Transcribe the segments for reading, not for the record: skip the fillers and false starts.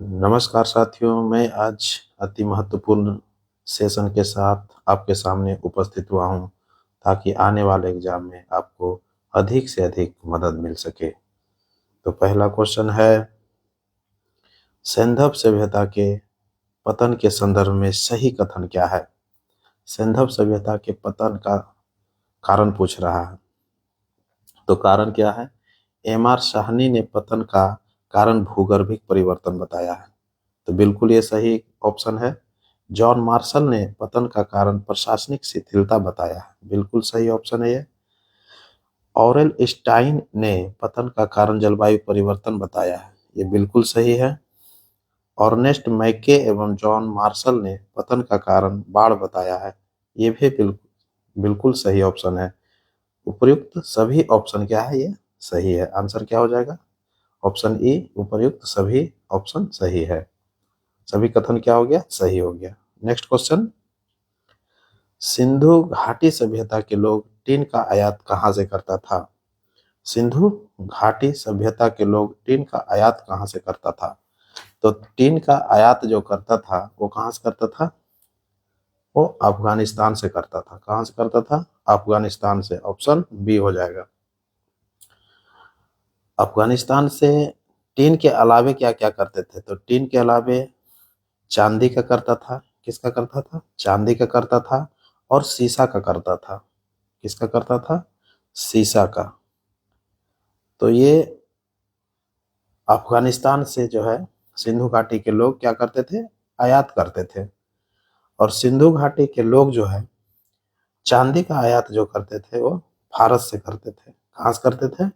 नमस्कार साथियों, मैं आज अति महत्वपूर्ण सेशन के साथ आपके सामने उपस्थित हुआ हूँ ताकि आने वाले एग्जाम में आपको अधिक से अधिक मदद मिल सके। तो पहला क्वेश्चन है, सैंधव सभ्यता के पतन के संदर्भ में सही कथन क्या है? सैंधव सभ्यता के पतन का कारण पूछ रहा है। तो कारण क्या है? एम.आर. साहनी ने पतन का कारण भूगर्भिक परिवर्तन बताया है, तो बिल्कुल ये सही ऑप्शन है। जॉन मार्शल ने पतन का कारण प्रशासनिक शिथिलता बताया है, बिल्कुल सही ऑप्शन है ये। ऑरेल स्टाइन ने पतन का कारण जलवायु परिवर्तन बताया है, ये बिल्कुल सही है। ऑर्नेस्ट मैके एवं जॉन मार्शल ने पतन का कारण बाढ़ बताया है, ये भी बिल्कुल सही ऑप्शन है। उपर्युक्त सभी ऑप्शन क्या है? ये सही है। आंसर क्या हो जाएगा? ऑप्शन ई, उपर्युक्त सभी ऑप्शन सही है। सभी कथन क्या हो गया? सही हो गया। नेक्स्ट क्वेश्चन, सिंधु घाटी सभ्यता के लोग टीन का आयात कहाँ से करता था? सिंधु घाटी सभ्यता के लोग टीन का आयात कहाँ से करता था? तो टीन का आयात जो करता था वो कहाँ से करता था? वो अफगानिस्तान से करता था। कहाँ से करता था? अफगानिस्तान से। ऑप्शन बी हो जाएगा। अफगानिस्तान से टीन के अलावे क्या क्या करते थे? तो टीन के अलावे चांदी का करता था। किसका करता था? चांदी का करता था। और शीशा का करता था। किसका करता था? शीशा का। तो ये अफगानिस्तान से जो है सिंधु घाटी के लोग क्या करते थे? आयात करते थे। और सिंधु घाटी के लोग जो है चांदी का आयात जो करते थे वो फारस से करते थे। कहाँ से करते थे?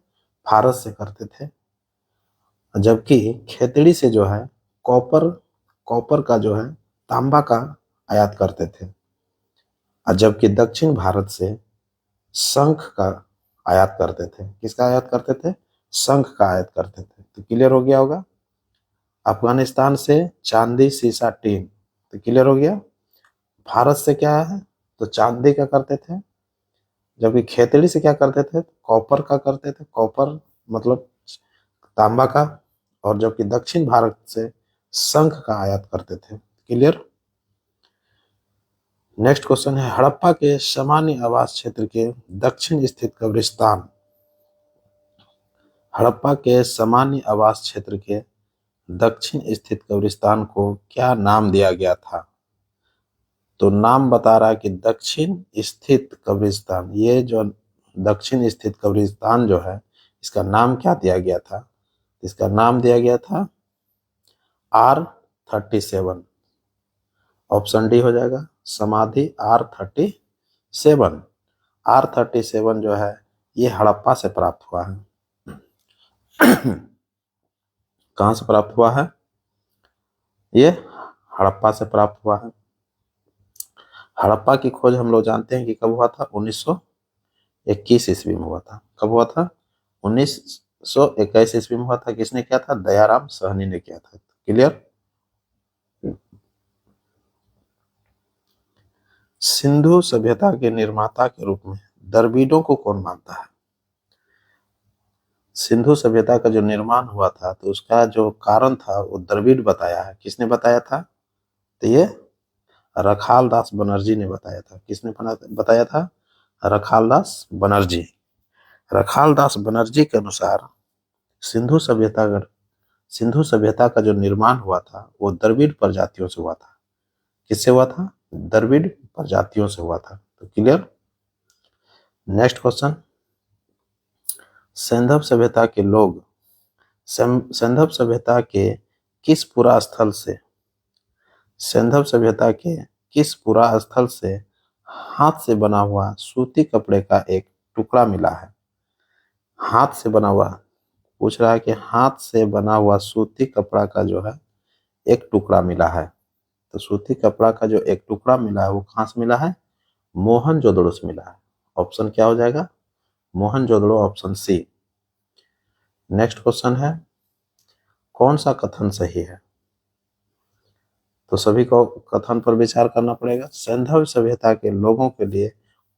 फारस से करते थे। जबकि खेतड़ी से जो है कॉपर कॉपर का जो है तांबा का आयात करते थे। और जबकि दक्षिण भारत से शंख का आयात करते थे। किसका आयात करते थे? शंख का आयात करते थे। तो क्लियर हो गया होगा। अफगानिस्तान से चांदी, शीशा, टीन, तो क्लियर हो गया। भारत से क्या है? तो चांदी का करते थे। जबकि खेतड़ी से क्या करते थे? कॉपर का करते थे। कॉपर मतलब तांबा का। और जबकि दक्षिण भारत से शंख का आयात करते थे। क्लियर। नेक्स्ट क्वेश्चन है, हड़प्पा के सामान्य आवास क्षेत्र के दक्षिण स्थित कब्रिस्तान, हड़प्पा के सामान्य आवास क्षेत्र के दक्षिण स्थित कब्रिस्तान को क्या नाम दिया गया था? तो नाम बता रहा है कि दक्षिण स्थित कब्रिस्तान। ये जो दक्षिण स्थित कब्रिस्तान जो है इसका नाम क्या दिया गया था? इसका नाम दिया गया था R37। ऑप्शन डी हो जाएगा, समाधि R37। R37 जो है ये हड़प्पा से प्राप्त हुआ है। कहाँ से प्राप्त हुआ है? ये हड़प्पा से प्राप्त हुआ है। हड़प्पा की खोज हम लोग जानते हैं कि कब हुआ था? 1921 ईस्वी में हुआ था। कब हुआ था? 1921 ईस्वी में हुआ था। किसने किया था? दयाराम साहनी ने किया था। क्लियर। सिंधु सभ्यता के निर्माता के रूप में द्रविड़ों को कौन मानता है? सिंधु सभ्यता का जो निर्माण हुआ था तो उसका जो कारण था वो द्रविड़ बताया है। किसने बताया था? तो ये रखाल दास बनर्जी ने बताया था। किसने बताया था? रखाल दास बनर्जी। रखाल दास बनर्जी के अनुसार सिंधु सभ्यता सिंधु सभ्यता का जो निर्माण हुआ था वो द्रविड़ प्रजातियों से हुआ था। किससे हुआ था? द्रविड़ प्रजातियों से हुआ था। तो क्लियर। नेक्स्ट क्वेश्चन, सैंधव सभ्यता के लोग सैंधव सभ्यता के किस पुरा स्थल से सैंधव सभ्यता के किस पुरा स्थल से हाथ से बना हुआ सूती कपड़े का एक टुकड़ा मिला है? हाथ से बना हुआ पूछ रहा है कि हाथ से बना हुआ सूती कपड़ा का जो है एक टुकड़ा मिला है। तो सूती कपड़ा का जो एक टुकड़ा मिला है वो कहाँ से मिला है? मोहनजोदड़ो से मिला है। ऑप्शन क्या हो जाएगा? Mohenjodaro, option C. Next question है, कौन सा कथन सही है? तो सभी को कथन पर विचार करना पड़ेगा। सैंधव सभ्यता के लोगों के लिए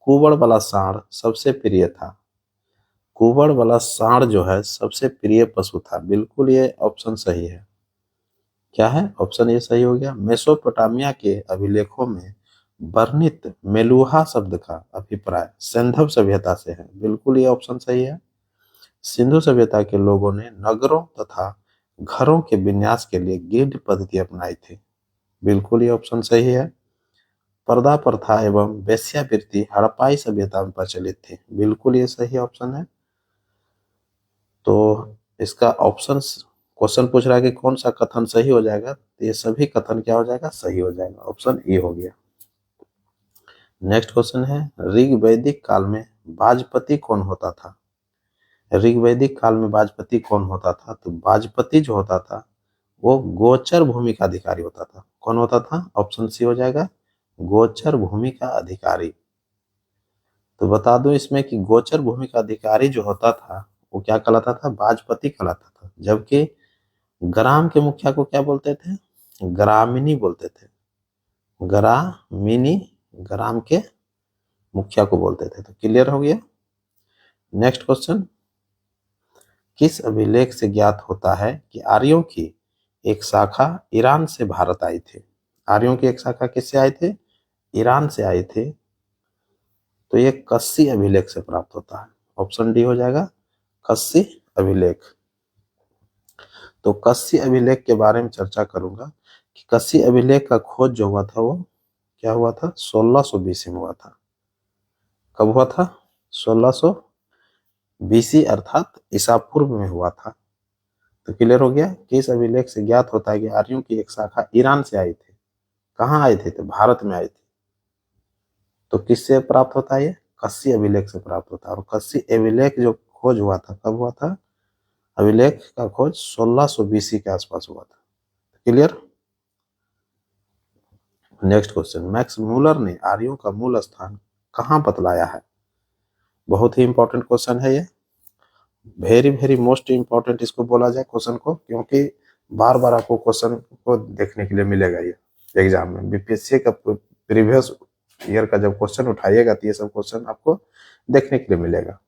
कुबड़ वाला सांड सबसे प्रिय था। कुबड़ वाला सांड जो है सबसे प्रिय पशु था। बिल्कुल ये ऑप्शन सही है। क्या है, ऑप्शन ए सही हो गया। मेसोपोटामिया के अभिलेखों में वर्णित मेलुहा शब्द का अभिप्राय सिंधु सभ्यता से है, बिल्कुल ये ऑप्शन सही है। सिंधु सभ्यता के लोगों ने नगरों तथा घरों के विन्यास के लिए ग्रिड पद्धति अपनाई थी, बिल्कुल ये ऑप्शन सही है। पर्दा प्रथा एवं वेश्यावृत्ति हड़प्पाई सभ्यता में प्रचलित थी, बिल्कुल ये सही ऑप्शन है। तो इसका ऑप्शन क्वेश्चन पूछ रहा है कि कौन सा कथन सही हो जाएगा, तो ये सभी कथन क्या हो जाएगा, सही हो जाएगा, ऑप्शन ए हो गया। नेक्स्ट क्वेश्चन है, ऋग्वैदिक काल में वाजपति कौन होता था। ऋग्वैदिक काल में वाजपति कौन होता था, तो वाजपति जो होता था वो गोचर भूमि का अधिकारी होता था। कौन होता था, ऑप्शन सी हो जाएगा, गोचर भूमि का अधिकारी। तो बता दूं इसमें कि गोचर भूमि का अधिकारी जो होता था वो क्या कहलाता था, वाजपति कहलाता था। जबकि ग्राम के मुखिया को क्या बोलते थे, ग्रामीणी बोलते थे। ग्रामीणी ग्राम के मुखिया को बोलते थे। तो क्लियर हो गया। नेक्स्ट क्वेश्चन, किस अभिलेख से ज्ञात होता है कि आर्यों की एक शाखा ईरान से भारत आई थी। आर्यों की एक शाखा किससे आए थे, ईरान से आए थे। तो ये कस्सी अभिलेख से प्राप्त होता है, ऑप्शन डी हो जाएगा, कस्सी अभिलेख। तो कस्सी अभिलेख के बारे में चर्चा करूंगा कि कस्सी अभिलेख का खोज जो हुआ था वो क्या हुआ था, 1600 बीसी में हुआ था। कब हुआ था, 1600 बीसी अर्थात ईसा पूर्व में हुआ था। तो क्लियर हो गया कि इस अभिलेख से ज्ञात होता है कि आर्यों की एक शाखा ईरान से आई थी। कहाँ आए थे, तो भारत में आए थे। तो किससे प्राप्त होता है, ये कस्सी अभिलेख से प्राप्त होता है। और कस्सी अभिलेख जो खोज हुआ था कब हुआ था, अभिलेख का खोज 1600 बीसी के आसपास हुआ था। Clear. Next question, Max Muller ने आर्यों का मूल स्थान कहाँ बतलाया है। बहुत ही इंपॉर्टेंट क्वेश्चन है ये, वेरी वेरी मोस्ट इंपॉर्टेंट इसको बोला जाए क्वेश्चन को, क्योंकि बार बार आपको क्वेश्चन को देखने के लिए मिलेगा ये एग्जाम में। बीपीएससी का प्रीवियस ईयर का जब क्वेश्चन उठाइएगा तो ये सब क्वेश्चन आपको देखने के लिए मिलेगा।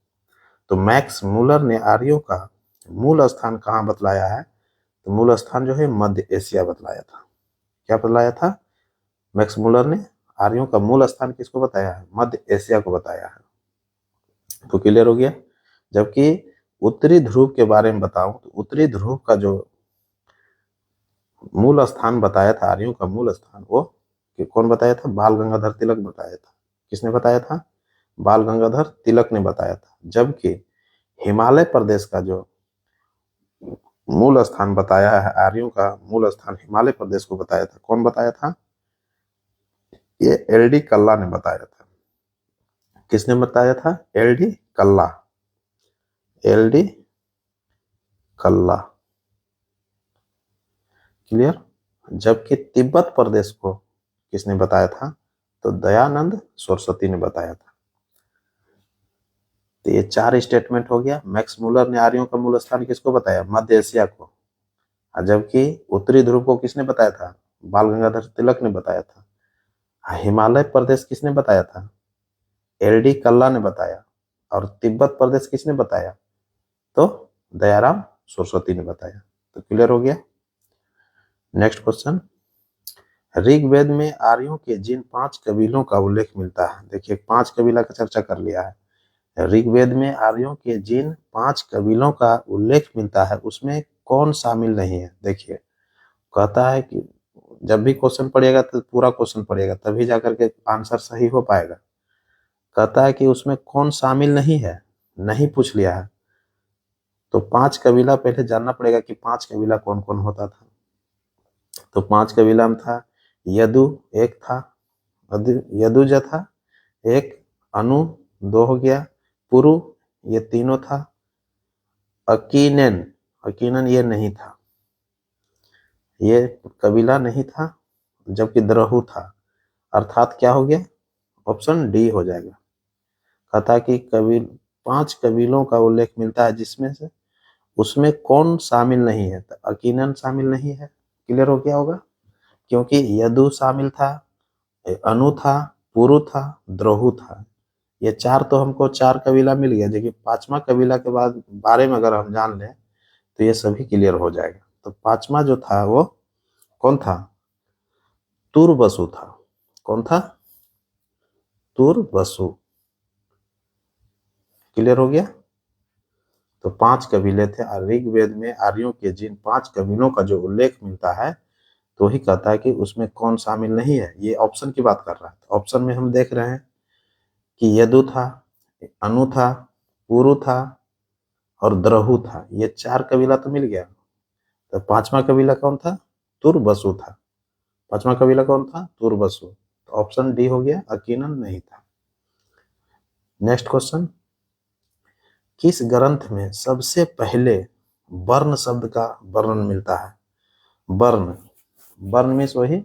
तो मैक्स मूलर ने आर्यों का मूल स्थान कहाँ बतलाया है, तो मूल स्थान जो है मध्य एशिया बतलाया था। क्या बतलाया था, मैक्स मूलर ने आर्यों का मूल स्थान किसको बताया है, मध्य एशिया को बताया है। तो क्लियर हो गया। जबकि उत्तरी ध्रुव के बारे में बताऊं तो उत्तरी ध्रुव का जो मूल स्थान बताया था, आर्यों का मूल स्थान, वो कि कौन बताया था, बाल गंगाधर तिलक बताया था। किसने बताया था, बाल गंगाधर तिलक ने बताया था। जबकि हिमालय प्रदेश का जो मूल स्थान बताया है, आर्यों का मूल स्थान हिमालय प्रदेश को बताया था, कौन बताया था, ये एल.डी. कल्ला ने बताया था। किसने बताया था, एल.डी. कल्ला, एल.डी. कल्ला। क्लियर। जबकि तिब्बत प्रदेश को किसने बताया था, तो दयानंद सरस्वती ने बताया था। तो ये 4 स्टेटमेंट हो गया। मैक्स मूलर ने आर्यों का मूल स्थान किसको बताया, मध्य एशिया को। जबकि उत्तरी ध्रुव को किसने बताया था, बाल गंगाधर तिलक ने बताया था। हिमालय प्रदेश किसने बताया था, एल.डी. कल्ला ने बताया। और तिब्बत प्रदेश किसने बताया, तो दयाराम सरस्वती ने बताया। तो क्लियर हो गया। नेक्स्ट क्वेश्चन, ऋग्वेद में आर्यों के जिन 5 कबीलों का उल्लेख मिलता है, देखिए 5 कबीला का चर्चा कर लिया है। ऋग्वेद में आर्यों के जिन 5 कबीलों का उल्लेख मिलता है उसमें कौन शामिल नहीं है। देखिए कहता है कि जब भी क्वेश्चन पढ़िएगा तो पूरा क्वेश्चन पढ़िएगा तभी जाकर के आंसर सही हो पाएगा। कहता है कि उसमें कौन शामिल नहीं है, नहीं पूछ लिया है। तो 5 कबीला पहले जानना पड़ेगा कि 5 कबीला कौन कौन होता था। तो 5 कबीला में था यदु, एक था यदुज था, एक अनु, 2 हो गया, पुरु, ये तीनों था, अकीनन, अकीनन ये नहीं था, ये कबीला नहीं था। जबकि द्रहु था, अर्थात क्या हो गया, ऑप्शन डी हो जाएगा। कहता कि 5 कबीलों का उल्लेख मिलता है जिसमें से उसमें कौन शामिल नहीं है, तो अकीनन शामिल नहीं है। क्लियर हो गया होगा, क्योंकि यदु शामिल था, अनु था, पुरु था, द्रोहु था। ये 4 तो हमको 4 कबीला मिल गया, लेकिन 5वां कबीला के बाद बारे में अगर हम जान लें तो ये सभी क्लियर हो जाएगा। तो 5वां जो था वो कौन था? तुर्बसु था। कौन था? तुर्बसु। क्लियर हो गया? तो 5 कबीले थे। ऋग्वेद में आर्यों के जिन 5 कबीलों का जो उल्लेख मिलता है तो ही कहता है कि उसमें कौन शामिल नहीं है। ये ऑप्शन की बात कर रहा है। तो ऑप्शन में हम देख रहे हैं कि यदु था, अनु था, पुरु था और द्रहु था। ये 4 कबीला तो मिल गया। तो 5वां कबीला कौन था? तुर्बसु था। 5वां कबीला कौन था? तुर्बसु। तो ऑप्शन डी हो गया, यकीनन नहीं था। नेक्स्ट क्वेश्चन, किस ग्रंथ में सबसे पहले वर्ण शब्द का वर्णन मिलता है? वर्ण, वर्ण मीन्स वही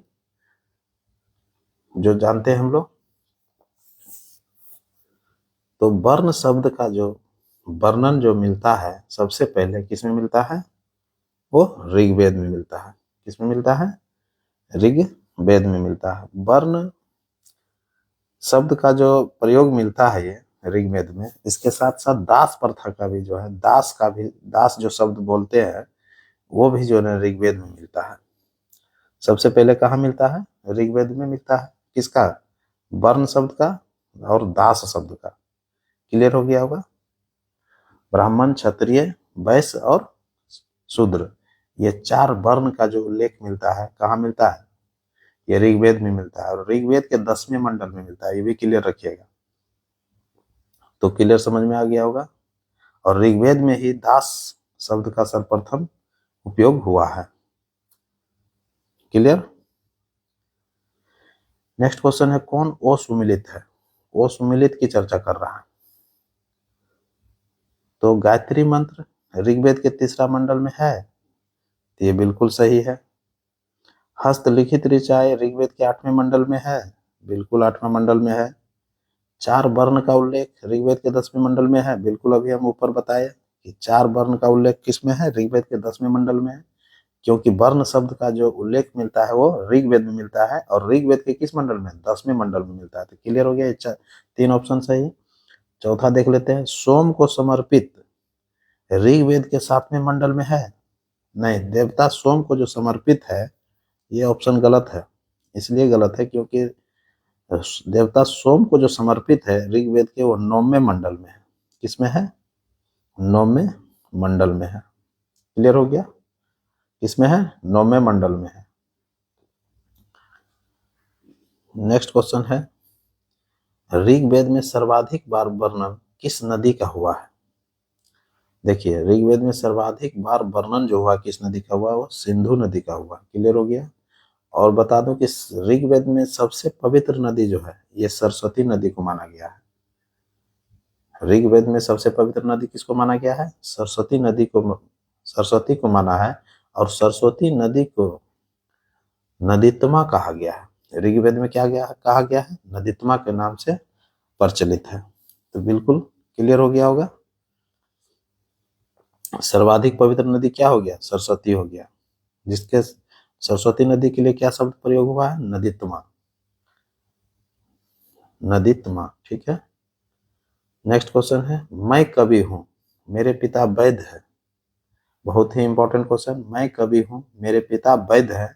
जो जानते हैं हम लोग। तो वर्ण शब्द का जो वर्णन जो मिलता है सबसे पहले किसमें मिलता है? वो ऋग्वेद में मिलता है। किसमें मिलता है? ऋग्वेद में मिलता है। वर्ण शब्द का जो प्रयोग मिलता है ये ऋग्वेद में, इसके साथ साथ दास प्रथा का भी जो है, दास का भी, दास जो शब्द बोलते हैं वो भी जो है ऋग्वेद में मिलता है। सबसे पहले कहाँ मिलता है? ऋग्वेद में मिलता है। किसका? वर्ण शब्द का और दास शब्द का। क्लियर हो गया होगा? ब्राह्मण, क्षत्रिय, वैश्य और शूद्र, ये 4 वर्ण का जो उल्लेख मिलता है कहाँ मिलता है? ये ऋग्वेद में मिलता है और ऋग्वेद के 10वें मंडल में मिलता है। ये भी क्लियर रखिएगा। तो क्लियर समझ में आ गया होगा। और ऋग्वेद में ही दास शब्द का सर्वप्रथम उपयोग हुआ है। क्लियर? नेक्स्ट क्वेश्चन है, कौन ओ सुमिलित है? ओ सुमिलित की चर्चा कर रहा है। तो गायत्री मंत्र ऋग्वेद के 3रा मंडल में है, तो ये बिल्कुल सही है। हस्तलिखित ऋचाएं ऋग्वेद के 8वें मंडल में है, बिल्कुल 8वां मंडल में है। 4 वर्ण का उल्लेख ऋग्वेद के 10वें मंडल में है, बिल्कुल अभी हम ऊपर बताए कि 4 वर्ण का उल्लेख किसमें है? ऋग्वेद के 10वें मंडल में है। क्योंकि वर्ण शब्द का जो उल्लेख मिलता है वो ऋग्वेद में मिलता है और ऋग्वेद के किस मंडल में? 10वें मंडल में मिलता है। तो क्लियर हो गया, 3 ऑप्शन सही। चौथा देख लेते हैं, सोम को समर्पित ऋग्वेद के 7वें मंडल में है? नहीं, देवता सोम को जो समर्पित है ये ऑप्शन गलत है। इसलिए गलत है क्योंकि देवता सोम को जो समर्पित है ऋग्वेद के वो 9वें मंडल में है। किसमें है? 9वें मंडल में है। क्लियर हो गया? किसमें है? 9वें मंडल में है। नेक्स्ट क्वेश्चन है, ऋग्वेद में सर्वाधिक बार वर्णन किस नदी का हुआ है? देखिए, ऋग्वेद में सर्वाधिक बार वर्णन जो हुआ किस नदी का हुआ? वो सिंधु नदी का हुआ। क्लियर हो गया? और बता दूं कि ऋग्वेद में सबसे पवित्र नदी जो है ये सरस्वती नदी को माना गया है। ऋग्वेद में सबसे पवित्र नदी किसको माना गया है? सरस्वती नदी को, सरस्वती को माना है। और सरस्वती नदी को नदीत्मा कहा गया है। ऋग्वेद में क्या कहा गया है? नदीत्मा के नाम से प्रचलित है। तो बिल्कुल क्लियर हो गया होगा। सर्वाधिक पवित्र नदी क्या हो गया? सरस्वती हो गया, जिसके सरस्वती नदी के लिए क्या शब्द प्रयोग हुआ है? नदीत्मा। नदीत्मा, ठीक है। नेक्स्ट क्वेश्चन है, मैं कवि हूं, मेरे पिता वैद्य है। बहुत ही इंपॉर्टेंट क्वेश्चन। मैं कवि हूं, मेरे पिता वैद्य है,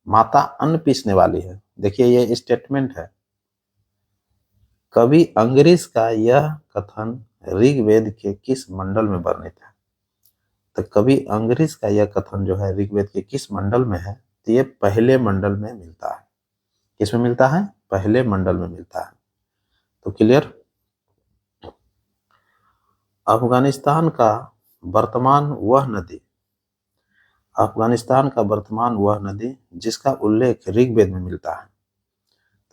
माता अन्न पीसने वाली है। देखिए ये स्टेटमेंट है। कवि अंगरीज का यह कथन ऋग्वेद के किस मंडल में वर्णित है? तो कवि अंगरीज का यह कथन जो है ऋग्वेद के किस मंडल में है? तो ये पहले मंडल में मिलता है। किसमें मिलता है? पहले मंडल में मिलता है। तो क्लियर? अफगानिस्तान का वर्तमान वह नदी, अफगानिस्तान का वर्तमान वह नदी जिसका उल्लेख ऋग्वेद में मिलता है।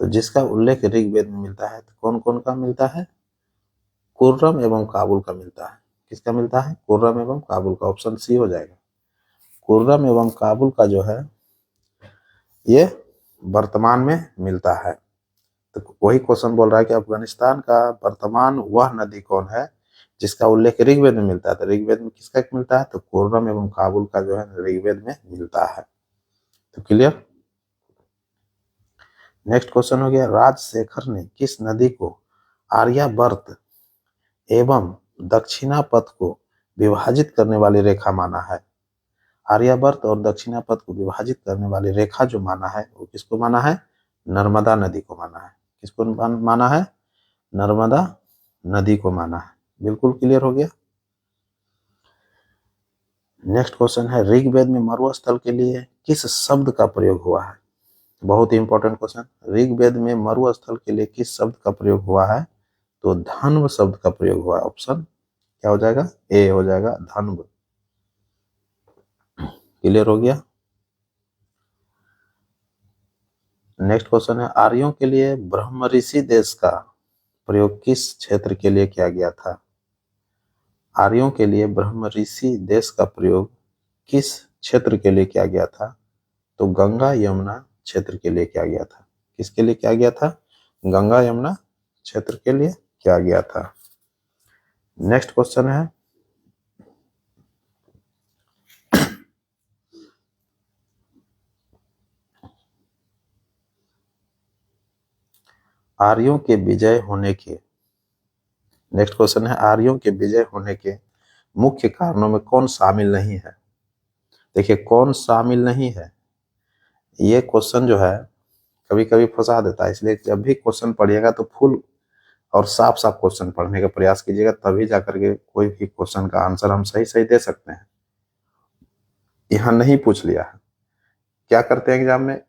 तो जिसका उल्लेख ऋग्वेद में मिलता है तो कौन कौन का मिलता है? कुर्रम एवं काबुल का मिलता है। किसका मिलता है? कुर्रम एवं काबुल का। ऑप्शन सी हो जाएगा। कुर्रम एवं काबुल का जो है ये वर्तमान में मिलता है। तो वही क्वेश्चन बोल रहा है कि अफगानिस्तान का वर्तमान वह नदी कौन है जिसका उल्लेख ऋग्वेद में मिलता है? तो ऋग्वेद में किसका मिलता है? तो कुर्रम एवं काबुल का जो है ऋग्वेद में मिलता है। तो क्लियर? नेक्स्ट क्वेश्चन हो गया, राजशेखर ने किस नदी को आर्यावर्त एवं दक्षिणा पथ को विभाजित करने वाली रेखा माना है? आर्यवर्त और दक्षिणापथ को विभाजित करने वाली रेखा जो माना है वो किसको माना है? नर्मदा नदी को माना है। किसको माना है? नर्मदा नदी को माना है। बिल्कुल क्लियर हो गया। नेक्स्ट क्वेश्चन है, ऋग्वेद में मरुस्थल के लिए किस शब्द का प्रयोग हुआ है? बहुत ही इंपॉर्टेंट क्वेश्चन। ऋग्वेद में मरुस्थल के लिए किस शब्द का प्रयोग हुआ है? तो धन्व शब्द का प्रयोग हुआ है। ऑप्शन क्या हो जाएगा? ए हो जाएगा, धन्व। क्लियर हो गया। नेक्स्ट क्वेश्चन है, आर्यों के लिए ब्रह्मऋषि देश का प्रयोग किस क्षेत्र के लिए किया गया था? आर्यों के लिए ब्रह्मऋषि देश का प्रयोग किस क्षेत्र के लिए किया गया था? तो गंगा यमुना क्षेत्र के लिए किया गया था। किसके लिए किया गया था? गंगा यमुना क्षेत्र के लिए किया गया था। नेक्स्ट क्वेश्चन है, आर्यों के विजय होने के नेक्स्ट क्वेश्चन है, आर्यों के विजय होने के मुख्य कारणों में कौन शामिल नहीं है? देखिए, कौन शामिल नहीं है, ये क्वेश्चन जो है कभी कभी फंसा देता है। इसलिए जब भी क्वेश्चन पढ़िएगा तो फुल और साफ साफ क्वेश्चन पढ़ने का प्रयास कीजिएगा, तभी जाकर के कोई भी क्वेश्चन का आंसर हम सही सही दे सकते हैं। यहाँ नहीं पूछ लिया है। क्या करते हैं एग्जाम में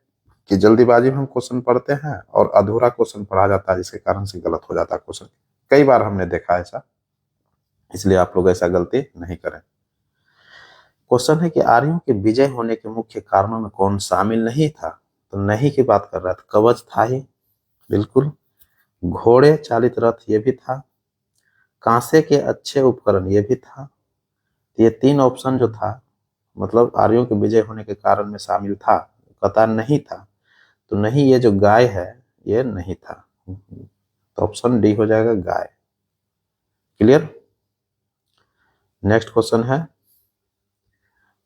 कि जल्दीबाजी में हम क्वेश्चन पढ़ते हैं और अधूरा क्वेश्चन पढ़ा जाता है, जिसके कारण से गलत हो जाता है क्वेश्चन। कई बार हमने देखा ऐसा, इसलिए आप लोग ऐसा गलती नहीं करें। क्वेश्चन है कि आर्यों के विजय होने के मुख्य कारणों में कौन शामिल नहीं था? तो नहीं की बात कर रहा था। कवच था ही, बिल्कुल। घोड़े चालित रथ ये भी था। कांसे के अच्छे उपकरण ये भी था। ये तीन ऑप्शन जो था, मतलब आर्यों के विजय होने के कारण में शामिल था, कतार नहीं था। तो नहीं, ये जो गाय है ये नहीं था। तो ऑप्शन डी हो जाएगा, गाय। क्लियर। नेक्स्ट क्वेश्चन है,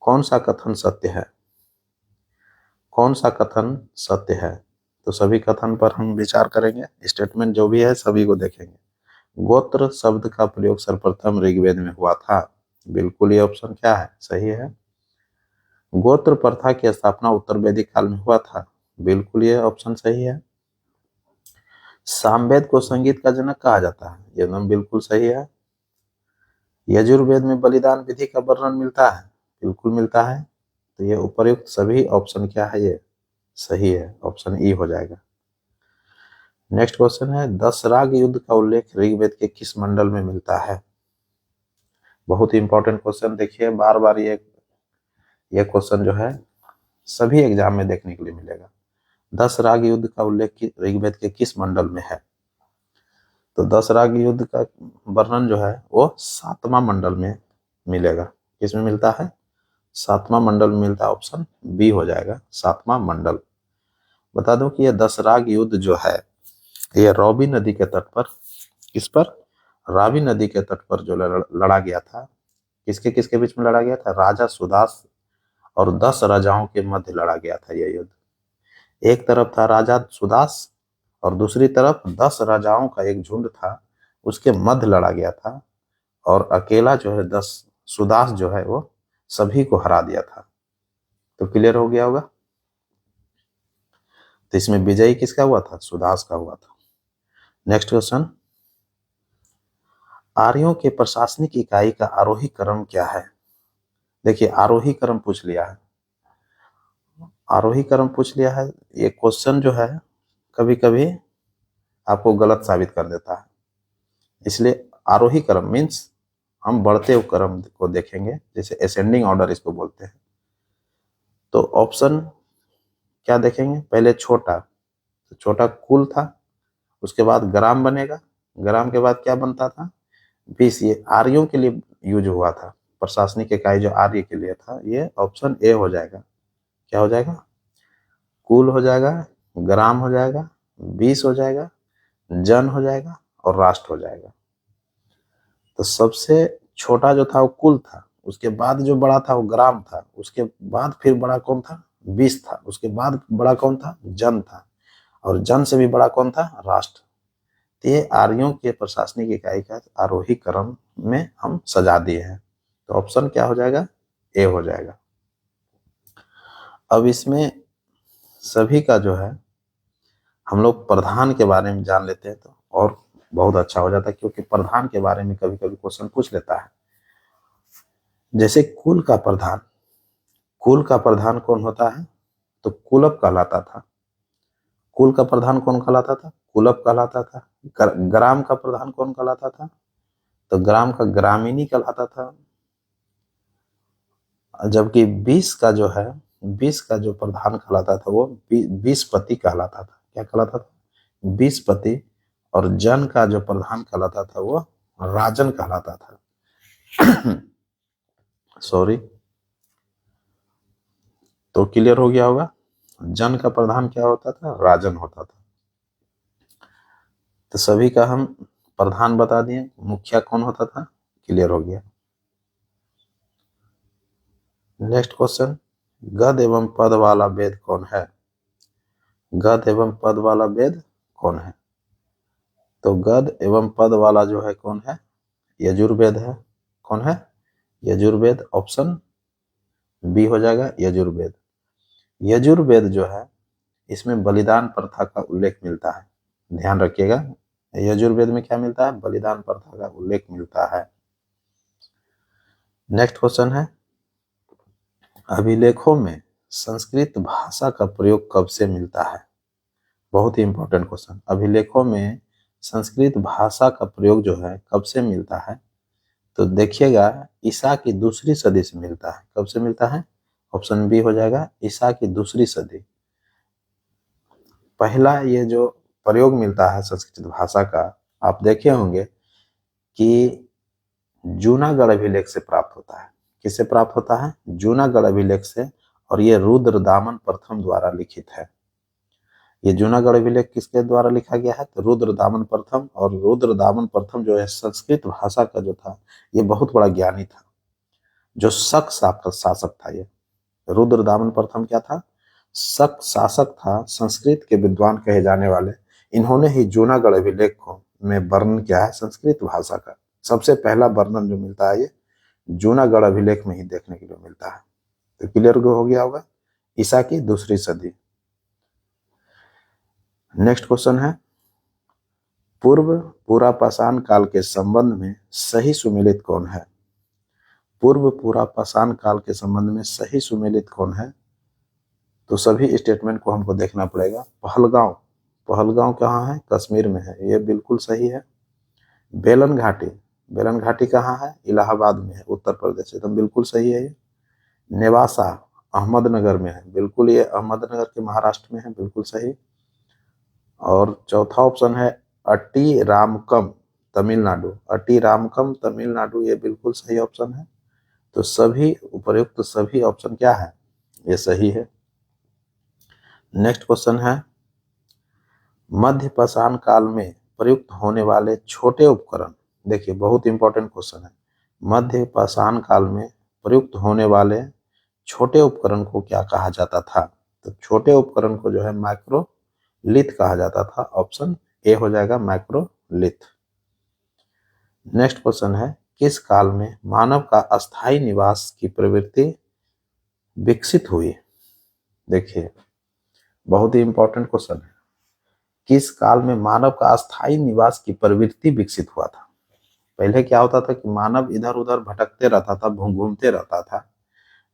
कौन सा कथन सत्य है? कौन सा कथन सत्य है? तो सभी कथन पर हम विचार करेंगे। स्टेटमेंट जो भी है सभी को देखेंगे। गोत्र शब्द का प्रयोग सर्वप्रथम ऋग्वेद में हुआ था। बिल्कुल, ये ऑप्शन क्या है? सही है। गोत्र प्रथा की स्थापना उत्तर वैदिक काल में हुआ था। बिल्कुल, ये ऑप्शन सही है। सामवेद को संगीत का जनक कहा जाता है। ये एकदम बिल्कुल सही है। यजुर्वेद में बलिदान विधि का वर्णन मिलता है। बिल्कुल मिलता है। तो ये उपर्युक्त सभी ऑप्शन क्या है? ये सही है। ऑप्शन ई हो जाएगा। नेक्स्ट क्वेश्चन है, दशराग युद्ध का उल्लेख ऋग्वेद के किस मंडल में मिलता है? बहुत ही इंपॉर्टेंट क्वेश्चन। देखिए, बार बार ये क्वेश्चन जो है सभी एग्जाम में देखने के लिए मिलेगा। दशराग युद्ध का उल्लेख ऋग्वेद के किस मंडल में है? तो दशराग युद्ध का वर्णन जो है वो 7वां मंडल में मिलेगा। किसमें मिलता है? 7वां मंडल में मिलता है। ऑप्शन बी हो जाएगा, 7वां मंडल। बता दूं कि यह दशराग युद्ध जो है ये रावी नदी के तट पर, किस पर? रावी नदी के तट पर जो लड़ा गया था। किसके किसके बीच में लड़ा गया था? राजा सुदास और 10 राजाओं के मध्य लड़ा गया था यह युद्ध। एक तरफ था राजा सुदास और दूसरी तरफ 10 राजाओं का एक झुंड था, उसके मध्य लड़ा गया था। और अकेला जो है सुदास जो है वो सभी को हरा दिया था। तो क्लियर हो गया होगा। तो इसमें विजयी किसका हुआ था? सुदास का हुआ था। नेक्स्ट क्वेश्चन, आर्यों के प्रशासनिक इकाई का आरोही क्रम क्या है? देखिए, आरोही क्रम पूछ लिया है। आरोही क्रम पूछ लिया है। ये क्वेश्चन जो है कभी कभी आपको गलत साबित कर देता है। इसलिए आरोही क्रम मीन्स हम बढ़ते हुए क्रम को देखेंगे, जैसे असेंडिंग ऑर्डर इसको बोलते हैं। तो ऑप्शन क्या देखेंगे? पहले छोटा, तो छोटा कुल था, उसके बाद ग्राम बनेगा, ग्राम के बाद क्या बनता था? 20। ये आर्यों के लिए यूज हुआ था। प्रशासनिक इकाई जो आर्य के लिए था, ये ऑप्शन ए हो जाएगा। क्या हो जाएगा? कुल हो जाएगा, ग्राम हो जाएगा, 20 हो जाएगा, जन हो जाएगा और राष्ट्र हो जाएगा। तो सबसे छोटा जो था वो कुल था, उसके बाद जो बड़ा था वो ग्राम था, उसके बाद फिर बड़ा कौन था? 20 था, उसके बाद बड़ा कौन था? जन था, और जन से भी बड़ा कौन था? राष्ट्र। तो ये आर्यों के प्रशासनिक इकाई का आरोही क्रम में हम सजा दिए हैं। तो ऑप्शन क्या हो जाएगा? ए हो जाएगा। अब इसमें सभी का जो है हम लोग प्रधान के बारे में जान लेते हैं तो और बहुत अच्छा हो जाता है, क्योंकि प्रधान के बारे में कभी कभी क्वेश्चन पूछ लेता है। जैसे कुल का प्रधान, कुल का प्रधान कौन होता है? तो कुलप कहलाता था। कुल का प्रधान कौन कहलाता था? कुलप कहलाता था। ग्राम का प्रधान कौन कहलाता था? तो ग्राम का ग्रामीणी कहलाता था। जबकि 20 का जो है, 20 का जो प्रधान कहलाता था वो 20पति कहलाता था। क्या कहलाता था? 20पति। और जन का जो प्रधान कहलाता था वो राजन कहलाता था। सॉरी, तो क्लियर हो गया होगा। जन का प्रधान क्या होता था? राजन होता था। तो सभी का हम प्रधान बता दिए, मुखिया कौन होता था? क्लियर हो गया। नेक्स्ट क्वेश्चन, गद एवं पद वाला वेद कौन है? गद एवं पद वाला वेद कौन है? तो गद एवं पद वाला जो है कौन है? यजुर्वेद है। कौन है? यजुर्वेद। ऑप्शन बी हो जाएगा, यजुर्वेद। यजुर्वेद जो है इसमें बलिदान प्रथा का उल्लेख मिलता है। ध्यान रखिएगा, यजुर्वेद में क्या मिलता है? बलिदान प्रथा का उल्लेख मिलता है। नेक्स्ट क्वेश्चन है, अभिलेखों में संस्कृत भाषा का प्रयोग कब से मिलता है? बहुत ही इंपॉर्टेंट क्वेश्चन। अभिलेखों में संस्कृत भाषा का प्रयोग जो है कब से मिलता है? तो देखिएगा, ईसा की दूसरी सदी से मिलता है। कब से मिलता है? ऑप्शन बी हो जाएगा, ईसा की दूसरी सदी। पहला ये जो प्रयोग मिलता है संस्कृत भाषा का, आप देखे होंगे कि जूनागढ़ अभिलेख से प्राप्त होता है। किससे प्राप्त होता है? जूनागढ़ अभिलेख से। और ये रुद्रदामन प्रथम द्वारा लिखित है। ये जूनागढ़ अभिलेख किसके द्वारा लिखा गया है? तो रुद्रदामन प्रथम। और रुद्रदामन प्रथम जो है संस्कृत भाषा का जो था, ये बहुत बड़ा ज्ञानी था, जो शक शासक था। ये रुद्रदामन प्रथम क्या था? शक शासक था, संस्कृत के विद्वान कहे जाने वाले। इन्होंने ही जूनागढ़ अभिलेख को में वर्णन किया है संस्कृत भाषा का। सबसे पहला वर्णन जो मिलता है ये जूनागढ़ अभिलेख में ही देखने के लिए मिलता है। तो क्लियर हो गया होगा, ईसा की दूसरी सदी। नेक्स्ट क्वेश्चन है, पूर्व पुरापाषाण काल के संबंध में सही सुमेलित कौन है? पूर्व पुरापाषाण काल के संबंध में सही सुमेलित कौन है? तो सभी स्टेटमेंट को हमको देखना पड़ेगा। पहलगांव, पहलगांव कहाँ है? कश्मीर में है, ये बिल्कुल सही है। बेलन घाटी, बेलन घाटी कहाँ है? इलाहाबाद में है, उत्तर प्रदेश, एकदम बिल्कुल सही है ये। नेवासा अहमदनगर में है, बिल्कुल ये अहमदनगर के महाराष्ट्र में है, बिल्कुल सही। और चौथा ऑप्शन है अट्टी रामकम तमिलनाडु, अट्टी रामकम तमिलनाडु, ये बिल्कुल सही ऑप्शन है। तो सभी उपयुक्त सभी ऑप्शन क्या है? ये सही है। नेक्स्ट क्वेश्चन है, मध्य पाषाण काल में प्रयुक्त होने वाले छोटे उपकरण, देखिए बहुत इंपॉर्टेंट क्वेश्चन है। मध्य पाषाण काल में प्रयुक्त होने वाले छोटे उपकरण को क्या कहा जाता था? तो छोटे उपकरण को जो है माइक्रोलिथ कहा जाता था। ऑप्शन ए हो जाएगा, माइक्रोलिथ। नेक्स्ट क्वेश्चन है, किस काल में मानव का अस्थायी निवास की प्रवृत्ति विकसित हुई? देखिए बहुत ही इंपॉर्टेंट क्वेश्चन है। किस काल में मानव का अस्थायी निवास की प्रवृत्ति विकसित हुआ था? पहले क्या होता था कि मानव इधर उधर भटकते रहता था, घूमते रहता था,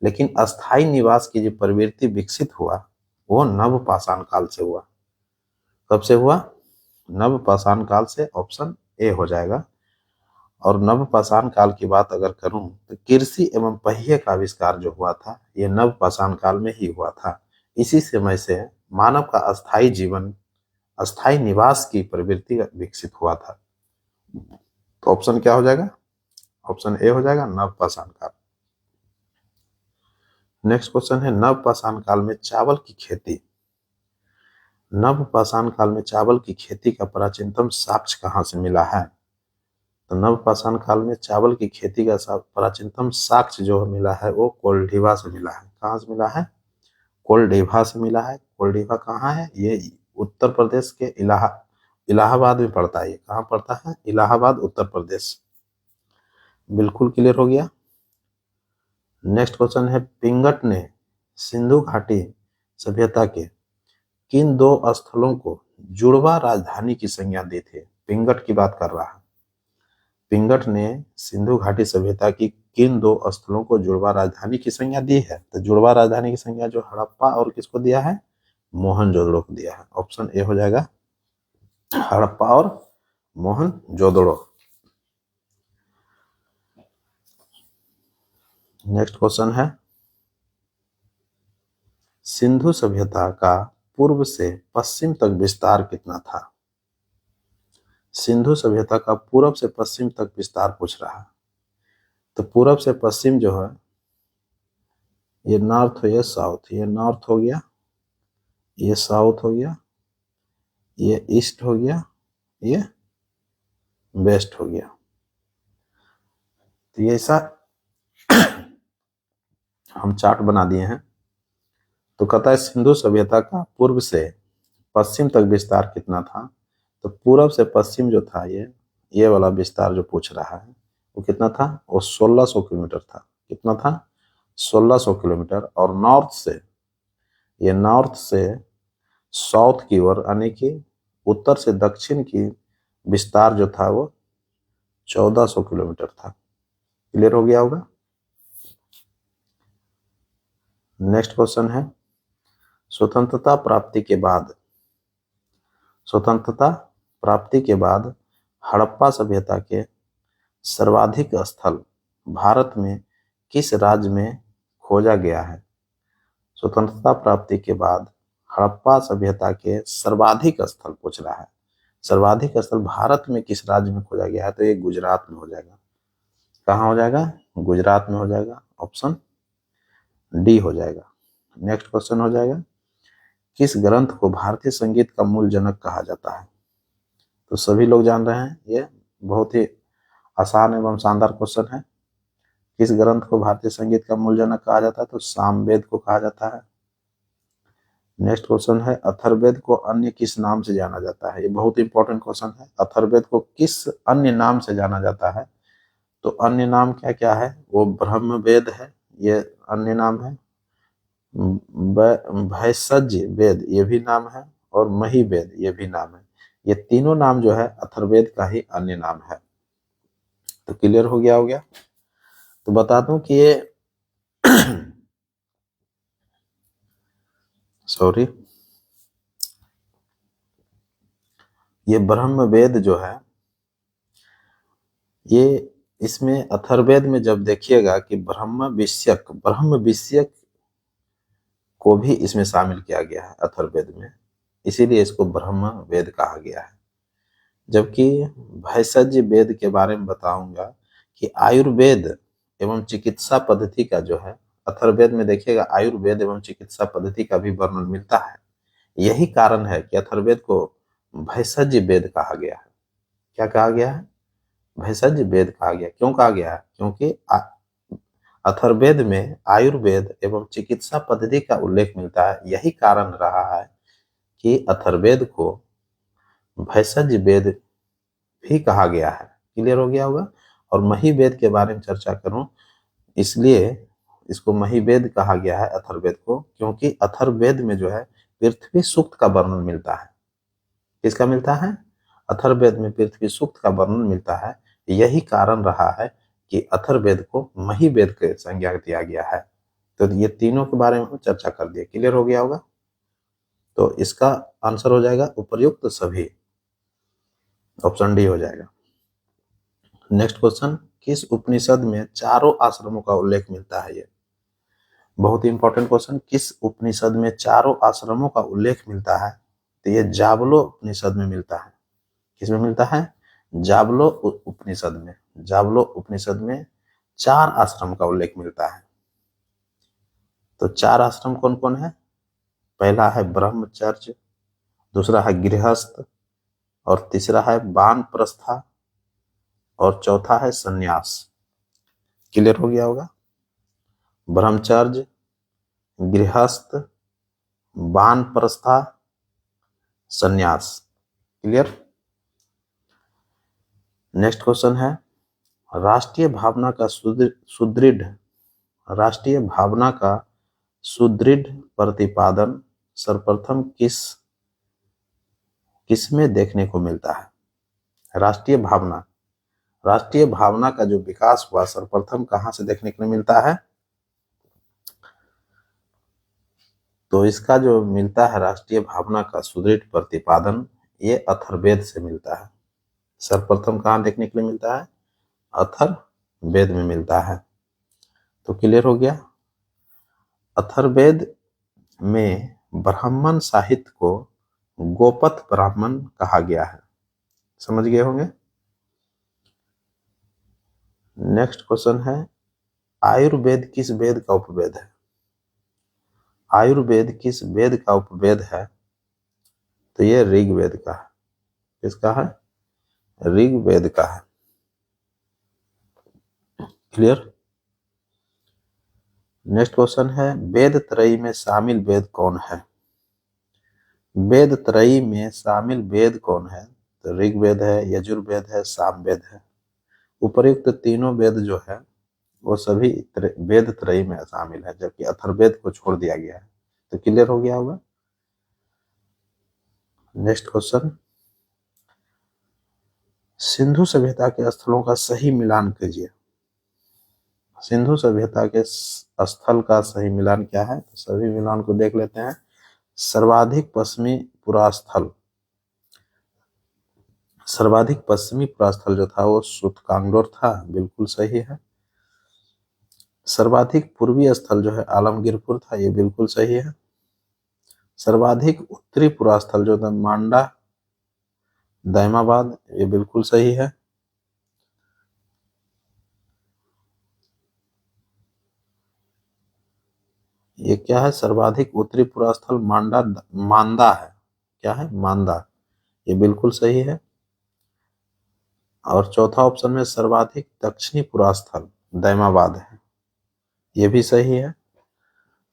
लेकिन अस्थायी निवास की जो प्रवृत्ति विकसित हुआ वो नव पाषाण काल से हुआ। कब से हुआ? नव पाषाण काल से। ऑप्शन ए हो जाएगा। और नव पाषाण काल की बात अगर करूं तो कृषि एवं पहिए का आविष्कार जो हुआ था ये नव पाषाण काल में ही हुआ था। इसी समय से मानव का अस्थायी जीवन, अस्थायी निवास की प्रवृत्ति विकसित हुआ था। तो ऑप्शन क्या हो जाएगा? ऑप्शन ए हो जाएगा, नव पाषाण काल। नेक्स्ट क्वेश्चन है, नव पाषाण काल में चावल की खेती, नव पाषाण काल में चावल की खेती का प्राचीनतम साक्ष्य कहाँ से मिला है? तो नव पाषाण काल में चावल की खेती का प्राचीनतम साक्ष्य जो मिला है वो कोल्डिवा से मिला है। कहाँ से मिला है? कोल्डिवा से मिला है। कोल्डिवा कहाँ है? ये उत्तर प्रदेश के इलाहाबाद में पड़ता है। ये कहाँ पड़ता है? इलाहाबाद, उत्तर प्रदेश। बिल्कुल क्लियर हो गया। नेक्स्ट क्वेश्चन है, पिंगट ने सिंधु घाटी सभ्यता के किन दो स्थलों को जुड़वा राजधानी की संज्ञा दी थी? पिंगट की बात कर रहा है। पिंगट ने सिंधु घाटी सभ्यता की किन दो स्थलों को जुड़वा राजधानी की संज्ञा दी है? तो जुड़वा राजधानी की संज्ञा जो हड़प्पा और किसको दिया है? मोहनजोदड़ो को दिया है। ऑप्शन ए हो जाएगा, हड़प्पा और मोहनजोदड़ो। नेक्स्ट क्वेश्चन है, सिंधु सभ्यता का पूर्व से पश्चिम तक विस्तार कितना था? सिंधु सभ्यता का पूर्व से पश्चिम तक विस्तार पूछ रहा है। तो पूर्व से पश्चिम जो है, ये नॉर्थ हो या साउथ, ये नॉर्थ हो गया, ये साउथ हो गया, ये ईस्ट हो गया, ये वेस्ट हो गया। तो ये ऐसा हम चार्ट बना दिए हैं। तो कहता है सिंधु सभ्यता का पूर्व से पश्चिम तक विस्तार कितना था? तो पूर्व से पश्चिम जो था, ये वाला विस्तार जो पूछ रहा है वो कितना था? वो 1600 किलोमीटर था। कितना था? 1600 किलोमीटर। और नॉर्थ से साउथ की ओर, यानी कि उत्तर से दक्षिण की विस्तार जो था वो 1400 किलोमीटर था। क्लियर हो गया होगा। नेक्स्ट क्वेश्चन है, स्वतंत्रता प्राप्ति के बाद हड़प्पा सभ्यता के सर्वाधिक स्थल भारत में किस राज्य में खोजा गया है? स्वतंत्रता प्राप्ति के बाद हड़प्पा सभ्यता के सर्वाधिक स्थल पूछ रहा है। सर्वाधिक स्थल भारत में किस राज्य में खोजा गया है? तो ये गुजरात में हो जाएगा। कहाँ हो जाएगा? गुजरात में हो जाएगा। ऑप्शन डी हो जाएगा। नेक्स्ट क्वेश्चन हो जाएगा, किस ग्रंथ को भारतीय संगीत का मूल जनक कहा जाता है? तो सभी लोग जान रहे हैं, ये बहुत ही आसान एवं शानदार क्वेश्चन है। किस ग्रंथ को भारतीय संगीत का मूल जनक कहा जाता है? तो सामवेद को कहा जाता है। नेक्स्ट क्वेश्चन है, अथर्ववेद को अन्य किस नाम से जाना जाता है? ये बहुत इंपॉर्टेंट क्वेश्चन है। अथर्ववेद को किस अन्य नाम से जाना जाता है? तो अन्य नाम क्या क्या है? वो ब्रह्मवेद है, ये अन्य नाम है। भैषज वेद ये भी नाम है, और मही वेद ये भी नाम है। ये तीनों नाम जो है अथर्ववेद का ही अन्य नाम है। तो क्लियर हो गया। तो बता दूं कि ये सॉरी, ये ब्रह्मवेद जो है, ये इसमें अथर्ववेद में जब देखिएगा कि ब्रह्म विषयक को भी इसमें शामिल किया गया है अथर्ववेद में, इसीलिए इसको ब्रह्म वेद कहा गया है। जबकि भैषज वेद के बारे में बताऊंगा कि आयुर्वेद एवं चिकित्सा पद्धति का जो है, अथर्ववेद में देखिएगा आयुर्वेद एवं चिकित्सा पद्धति का भी वर्णन मिलता है। यही कारण है कि अथर्ववेद को भैषज वेद कहा गया है। क्या कहा गया है? भैषज वेद कहा गया। क्यों कहा गया है? क्योंकि अथर्ववेद में आयुर्वेद एवं चिकित्सा पद्धति का उल्लेख मिलता है। यही कारण रहा है कि अथर्ववेद को भैषज वेद भी कहा गया है। क्लियर हो गया होगा। और मही वेद के बारे में चर्चा करूं, इसलिए इसको मही वेद कहा गया है अथर्ववेद को, क्योंकि अथर्ववेद में जो है पृथ्वी सूक्त का वर्णन मिलता है। किसका मिलता है? अथर्ववेद में पृथ्वी सूक्त का वर्णन मिलता है। यही कारण रहा है कि अथर्ववेद को मही वेद के संज्ञा दिया गया है। तो ये तीनों के बारे में हम चर्चा कर दिए। क्लियर हो गया होगा। तो इसका आंसर हो जाएगा उपर्युक्त सभी। ऑप्शन डी हो जाएगा। नेक्स्ट क्वेश्चन, किस उपनिषद में चारों आश्रमों का उल्लेख मिलता है? ये बहुत ही इंपॉर्टेंट क्वेश्चन। किस उपनिषद में चारों आश्रमों का उल्लेख मिलता है? तो ये जाबलो उपनिषद में मिलता है। किसमें मिलता है? जाबलो उपनिषद में। जाबलो उपनिषद में 4 आश्रम का उल्लेख मिलता है। तो 4 आश्रम कौन कौन है? पहला है ब्रह्मचर्य, दूसरा है गृहस्थ, और तीसरा है वानप्रस्था, और चौथा है संन्यास। क्लियर हो गया होगा। ब्रह्मचर्य, गृहस्थ, वानप्रस्था, संन्यास। क्लियर। नेक्स्ट क्वेश्चन है, राष्ट्रीय भावना का सुदृढ़ प्रतिपादन सर्वप्रथम किसमें देखने को मिलता है? राष्ट्रीय भावना। राष्ट्रीय भावना का जो विकास हुआ सर्वप्रथम कहां से देखने को मिलता है? तो इसका जो मिलता है राष्ट्रीय भावना का सुदृढ़ प्रतिपादन, ये अथर्ववेद से मिलता है। सर्वप्रथम कहां देखने के लिए मिलता है? अथर्ववेद में मिलता है। तो क्लियर हो गया। अथर्ववेद में ब्राह्मण साहित्य को गोपथ ब्राह्मण कहा गया है। समझ गए होंगे। नेक्स्ट क्वेश्चन है, आयुर्वेद किस वेद का उपवेद है? आयुर्वेद किस वेद का उपवेद है? तो ये ऋग्वेद का है। किसका है? ऋग्वेद का है। क्लियर। नेक्स्ट क्वेश्चन है, वेद त्रयी में शामिल वेद कौन है? वेद त्रयी में शामिल वेद कौन है? तो ऋग्वेद है, यजुर्वेद है, सामवेद है। उपर्युक्त तीनों वेद जो है वो सभी वेद त्रयी में शामिल है, जबकि अथर्ववेद को छोड़ दिया गया है। तो क्लियर हो गया होगा। नेक्स्ट क्वेश्चन, सिंधु सभ्यता के स्थलों का सही मिलान कीजिए। सिंधु सभ्यता के स्थल का सही मिलान क्या है? तो सभी मिलान को देख लेते हैं। सर्वाधिक पश्चिमी पुरास्थल, सर्वाधिक पश्चिमी पुरास्थल जो था वो सूतकांगडोर था, बिल्कुल सही है। सर्वाधिक पूर्वी स्थल जो है आलमगीरपुर था, ये बिल्कुल सही है। सर्वाधिक उत्तरी पुरास्थल जो था मांडा दैमाबाद, ये बिल्कुल सही है। ये क्या है? सर्वाधिक उत्तरी पुरास्थल मांदा है। क्या है? मांदा, ये बिल्कुल सही है। और चौथा ऑप्शन में सर्वाधिक दक्षिणी पुरास्थल दैमाबाद है, ये भी सही है।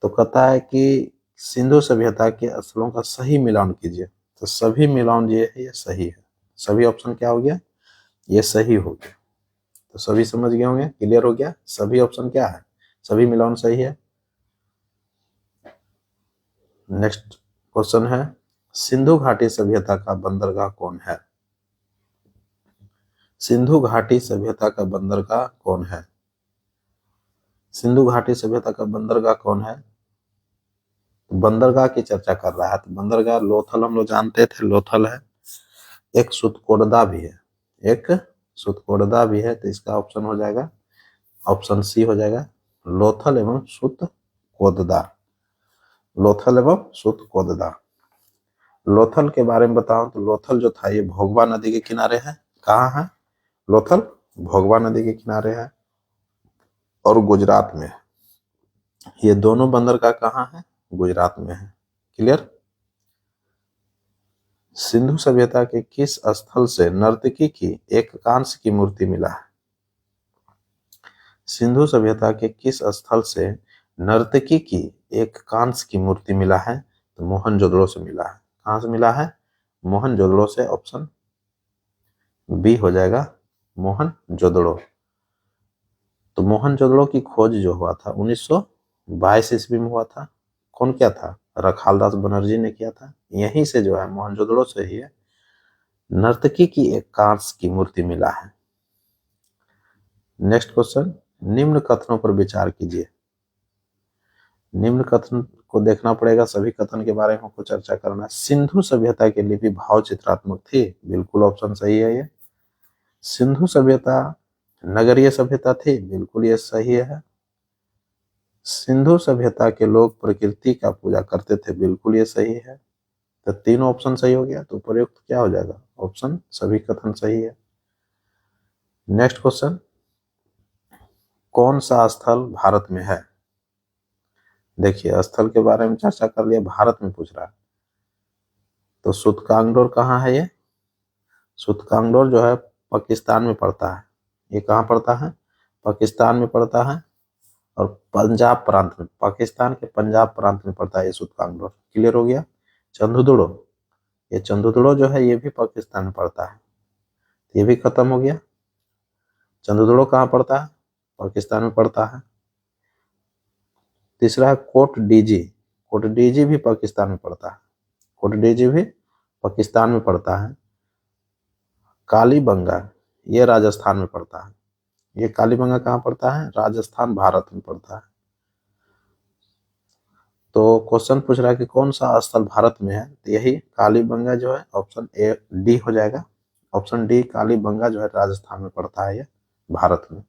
तो कहता है कि सिंधु सभ्यता के स्थलों का सही मिलान कीजिए। तो सभी मिलान ये है, ये सही है। सभी ऑप्शन क्या हो गया? ये सही हो गया। तो सभी समझ गए होंगे। क्लियर हो गया। सभी ऑप्शन क्या है? सभी मिलान सही है। नेक्स्ट क्वेश्चन है, सिंधु घाटी सभ्यता का बंदरगाह कौन है? सिंधु घाटी सभ्यता का बंदरगाह कौन है? सिंधु घाटी सभ्यता का बंदरगाह कौन है? बंदरगाह की चर्चा कर रहा है। तो बंदरगाह लोथल हम लोग जानते थे, लोथल है। एक सुतकोडदा भी है, एक सुतकोडदा भी है। तो इसका ऑप्शन हो जाएगा, ऑप्शन सी हो जाएगा, लोथल एवं सुतकोददा। लोथल एवं सुतकोददा। लोथल के बारे में बताऊं तो लोथल जो था ये भोगवा नदी के किनारे है। कहाँ है? लोथल भोगवा नदी के किनारे है और गुजरात में है। ये दोनों बंदरगाह कहाँ है? गुजरात में है। क्लियर। सिंधु सभ्यता के किस स्थल से नर्तकी की एक कांस्य की मूर्ति मिला है? सिंधु सभ्यता के किस स्थल से नर्तकी की एक कांस्य की मूर्ति मिला है? तो मोहनजोदड़ो से मिला है। कहां से मिला है? मोहनजोदड़ो से। ऑप्शन बी हो जाएगा, मोहनजोदड़ो। तो मोहनजोदड़ो की खोज जो हुआ था 1922 ईस्वी में हुआ था। कौन किया था? रखालदास बनर्जी ने किया था। यहीं से जो है मोहनजोदड़ो से ही नर्तकी की एक कांस्य की मूर्ति मिला है। नेक्स्ट क्वेश्चन, निम्न कथनों पर विचार कीजिए। निम्न कथन को देखना पड़ेगा, सभी कथन के बारे में हमको चर्चा करना है। सिंधु सभ्यता की लिपि भाव चित्रात्मक थी, बिल्कुल ऑप्शन सही है ये। सिंधु सभ्यता नगरीय सभ्यता थी, बिल्कुल ये सही है। सिंधु सभ्यता के लोग प्रकृति का पूजा करते थे, बिल्कुल ये सही है। तो तीनों ऑप्शन सही हो गया। तो उपयुक्त क्या हो जाएगा? ऑप्शन सभी कथन सही है। नेक्स्ट क्वेश्चन, कौन सा स्थल भारत में है? देखिए स्थल के बारे में चर्चा कर लिया, भारत में पूछ रहा है। तो सूतकांगडोर कहाँ है? ये सूतकांगडोर जो है पाकिस्तान में पड़ता है। ये कहाँ पड़ता है? पाकिस्तान में पड़ता है और पंजाब प्रांत में, पाकिस्तान के पंजाब प्रांत में पड़ता है ये सूतकांगडोर। क्लियर हो गया। चंदुदड़ो, ये चंदुदड़ो जो है ये भी पाकिस्तान में पड़ता है। ये भी खत्म हो गया। चंदुदड़ो कहाँ पड़ता है? पाकिस्तान में पड़ता है। तीसरा है कोट डीजी। कोट डीजी भी पाकिस्तान में पड़ता है। कोट डीजी भी पाकिस्तान में पड़ता है। कालीबंगा ये राजस्थान में पड़ता है। ये कालीबंगा कहाँ पड़ता है? राजस्थान, भारत में पड़ता है। तो क्वेश्चन पूछ रहा है कि कौन सा स्थल भारत में है, तो यही कालीबंगा जो है ऑप्शन ए डी हो जाएगा। ऑप्शन डी कालीबंगा जो है राजस्थान में पड़ता है, ये भारत में।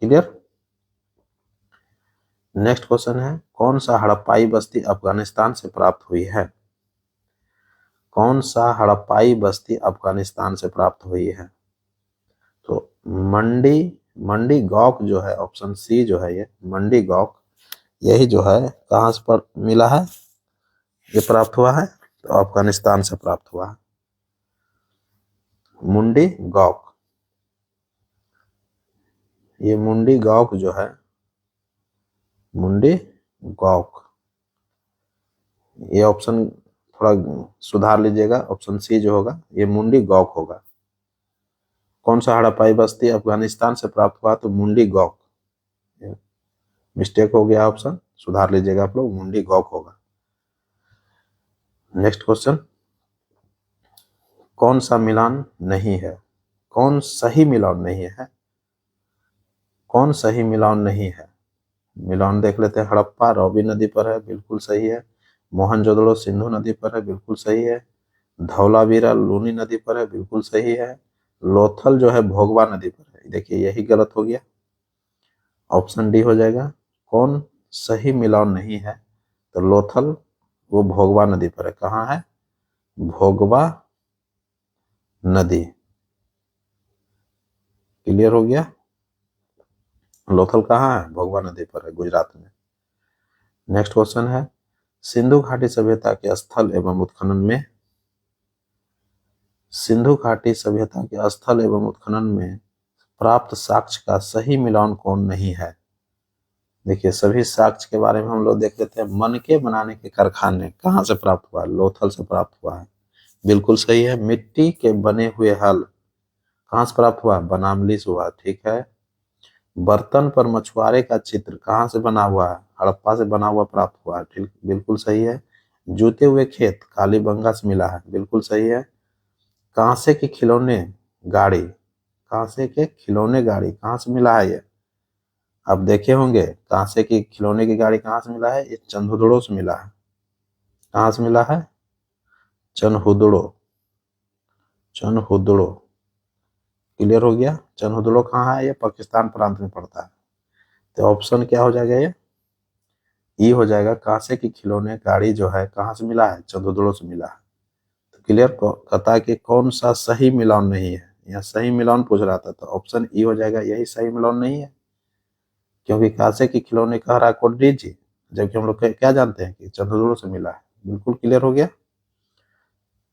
क्लियर। नेक्स्ट क्वेश्चन है कौन सा हड़प्पाई बस्ती अफगानिस्तान से प्राप्त हुई है? कौन सा हड़प्पाई बस्ती अफगानिस्तान से प्राप्त हुई है? तो मंडी गौक जो है, ऑप्शन सी जो है ये मंडी गौक, यही जो है कहाँ से पर मिला है, ये प्राप्त हुआ है, तो अफगानिस्तान से प्राप्त हुआ है। मुंडी गौक, ये मुंडी गौक जो है, मुंडी गौक, ये ऑप्शन थोड़ा सुधार लीजिएगा, ऑप्शन सी जो होगा ये मुंडी गौक होगा। कौन सा हड़प्पाई बस्ती अफगानिस्तान से प्राप्त हुआ? तो मुंडी गौक, मिस्टेक हो गया ऑप्शन, सुधार लीजिएगा आप लोग, मुंडी गौक होगा। नेक्स्ट क्वेश्चन, कौन सा मिलान नहीं है? कौन सही मिलान नहीं है? कौन सही मिलान नहीं है? मिलान देख लेते हैं। हड़प्पा रावी नदी पर है, बिल्कुल सही है। मोहनजोदड़ो सिंधु नदी पर है, बिल्कुल सही है। धौलावीरा लूनी नदी पर है, बिल्कुल सही है। लोथल जो है भोगवा नदी पर है, देखिए यही गलत हो गया, ऑप्शन डी हो जाएगा। कौन सही मिलान नहीं है? तो लोथल वो भोगवा नदी पर है। कहाँ है? भोगवा नदी। क्लियर हो गया। लोथल कहाँ है? भोगवा नदी पर है, गुजरात में। नेक्स्ट क्वेश्चन है सिंधु घाटी सभ्यता के स्थल एवं उत्खनन में, सिंधु घाटी सभ्यता के स्थल एवं उत्खनन में प्राप्त साक्ष्य का सही मिलान कौन नहीं है? देखिए सभी साक्ष्य के बारे में हम लोग देख लेते हैं। मनके बनाने के कारखाने कहाँ से प्राप्त हुआ? लोथल से प्राप्त हुआ है, बिल्कुल सही है। मिट्टी के बने हुए हल कहाँ से प्राप्त हुआ? बनामली से हुआ, ठीक है। बर्तन पर मछुआरे का चित्र कहाँ से बना हुआ है? हड़प्पा से बना हुआ प्राप्त हुआ है, ठीक, बिल्कुल सही है। जूते हुए खेत कालीबंगा से मिला है, बिल्कुल सही है। कांसे के खिलौने गाड़ी, कांसे के खिलौने गाड़ी कहाँ से मिला है? ये आप देखे होंगे, कांसे की खिलौने की गाड़ी कहाँ से मिला है? ये चंदहुदड़ो से मिला है। कहाँ से मिला है? चनहुदड़ो, चनहुदड़ो। क्लियर हो गया। चनहुदड़ो कहाँ है? ये पाकिस्तान प्रांत में पड़ता है। तो ऑप्शन क्या हो जाएगा? ये ई हो जाएगा। कांसे की खिलौने गाड़ी जो है कहाँ से मिला है? चंदहुदड़ो से मिला है। तो क्लियर कहता है कि कौन सा सही मिलान नहीं है, यहाँ सही मिलान पूछ रहा था, तो ऑप्शन ई हो जाएगा, यही सही मिलान नहीं है, क्योंकि कांसे की खिलौने कह रहा है कोट डीजी, जबकि हम लोग क्या जानते हैं कि चंद्रदुर्ग से मिला है। बिल्कुल क्लियर हो गया।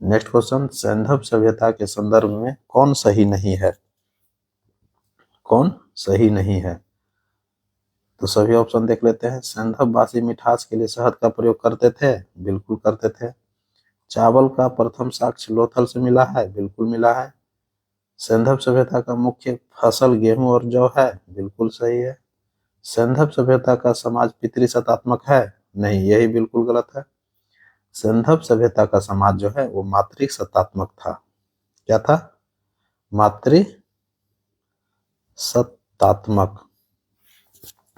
नेक्स्ट क्वेश्चन, सैंधव सभ्यता के संदर्भ में कौन सही नहीं है? कौन सही नहीं है? तो सभी ऑप्शन देख लेते हैं। सैंधव वासी मिठास के लिए शहद का प्रयोग करते थे, बिल्कुल करते थे। चावल का प्रथम साक्ष्य लोथल से मिला है, बिल्कुल मिला है। सैंधव सभ्यता का मुख्य फसल गेहूं और जौ है, बिल्कुल सही है। सैंधव सभ्यता का समाज पितृसत्तात्मक है, नहीं, यही बिल्कुल गलत है। सैंधव सभ्यता का समाज जो है वो मातृसत्तात्मक था। क्या था? मातृसत्तात्मक।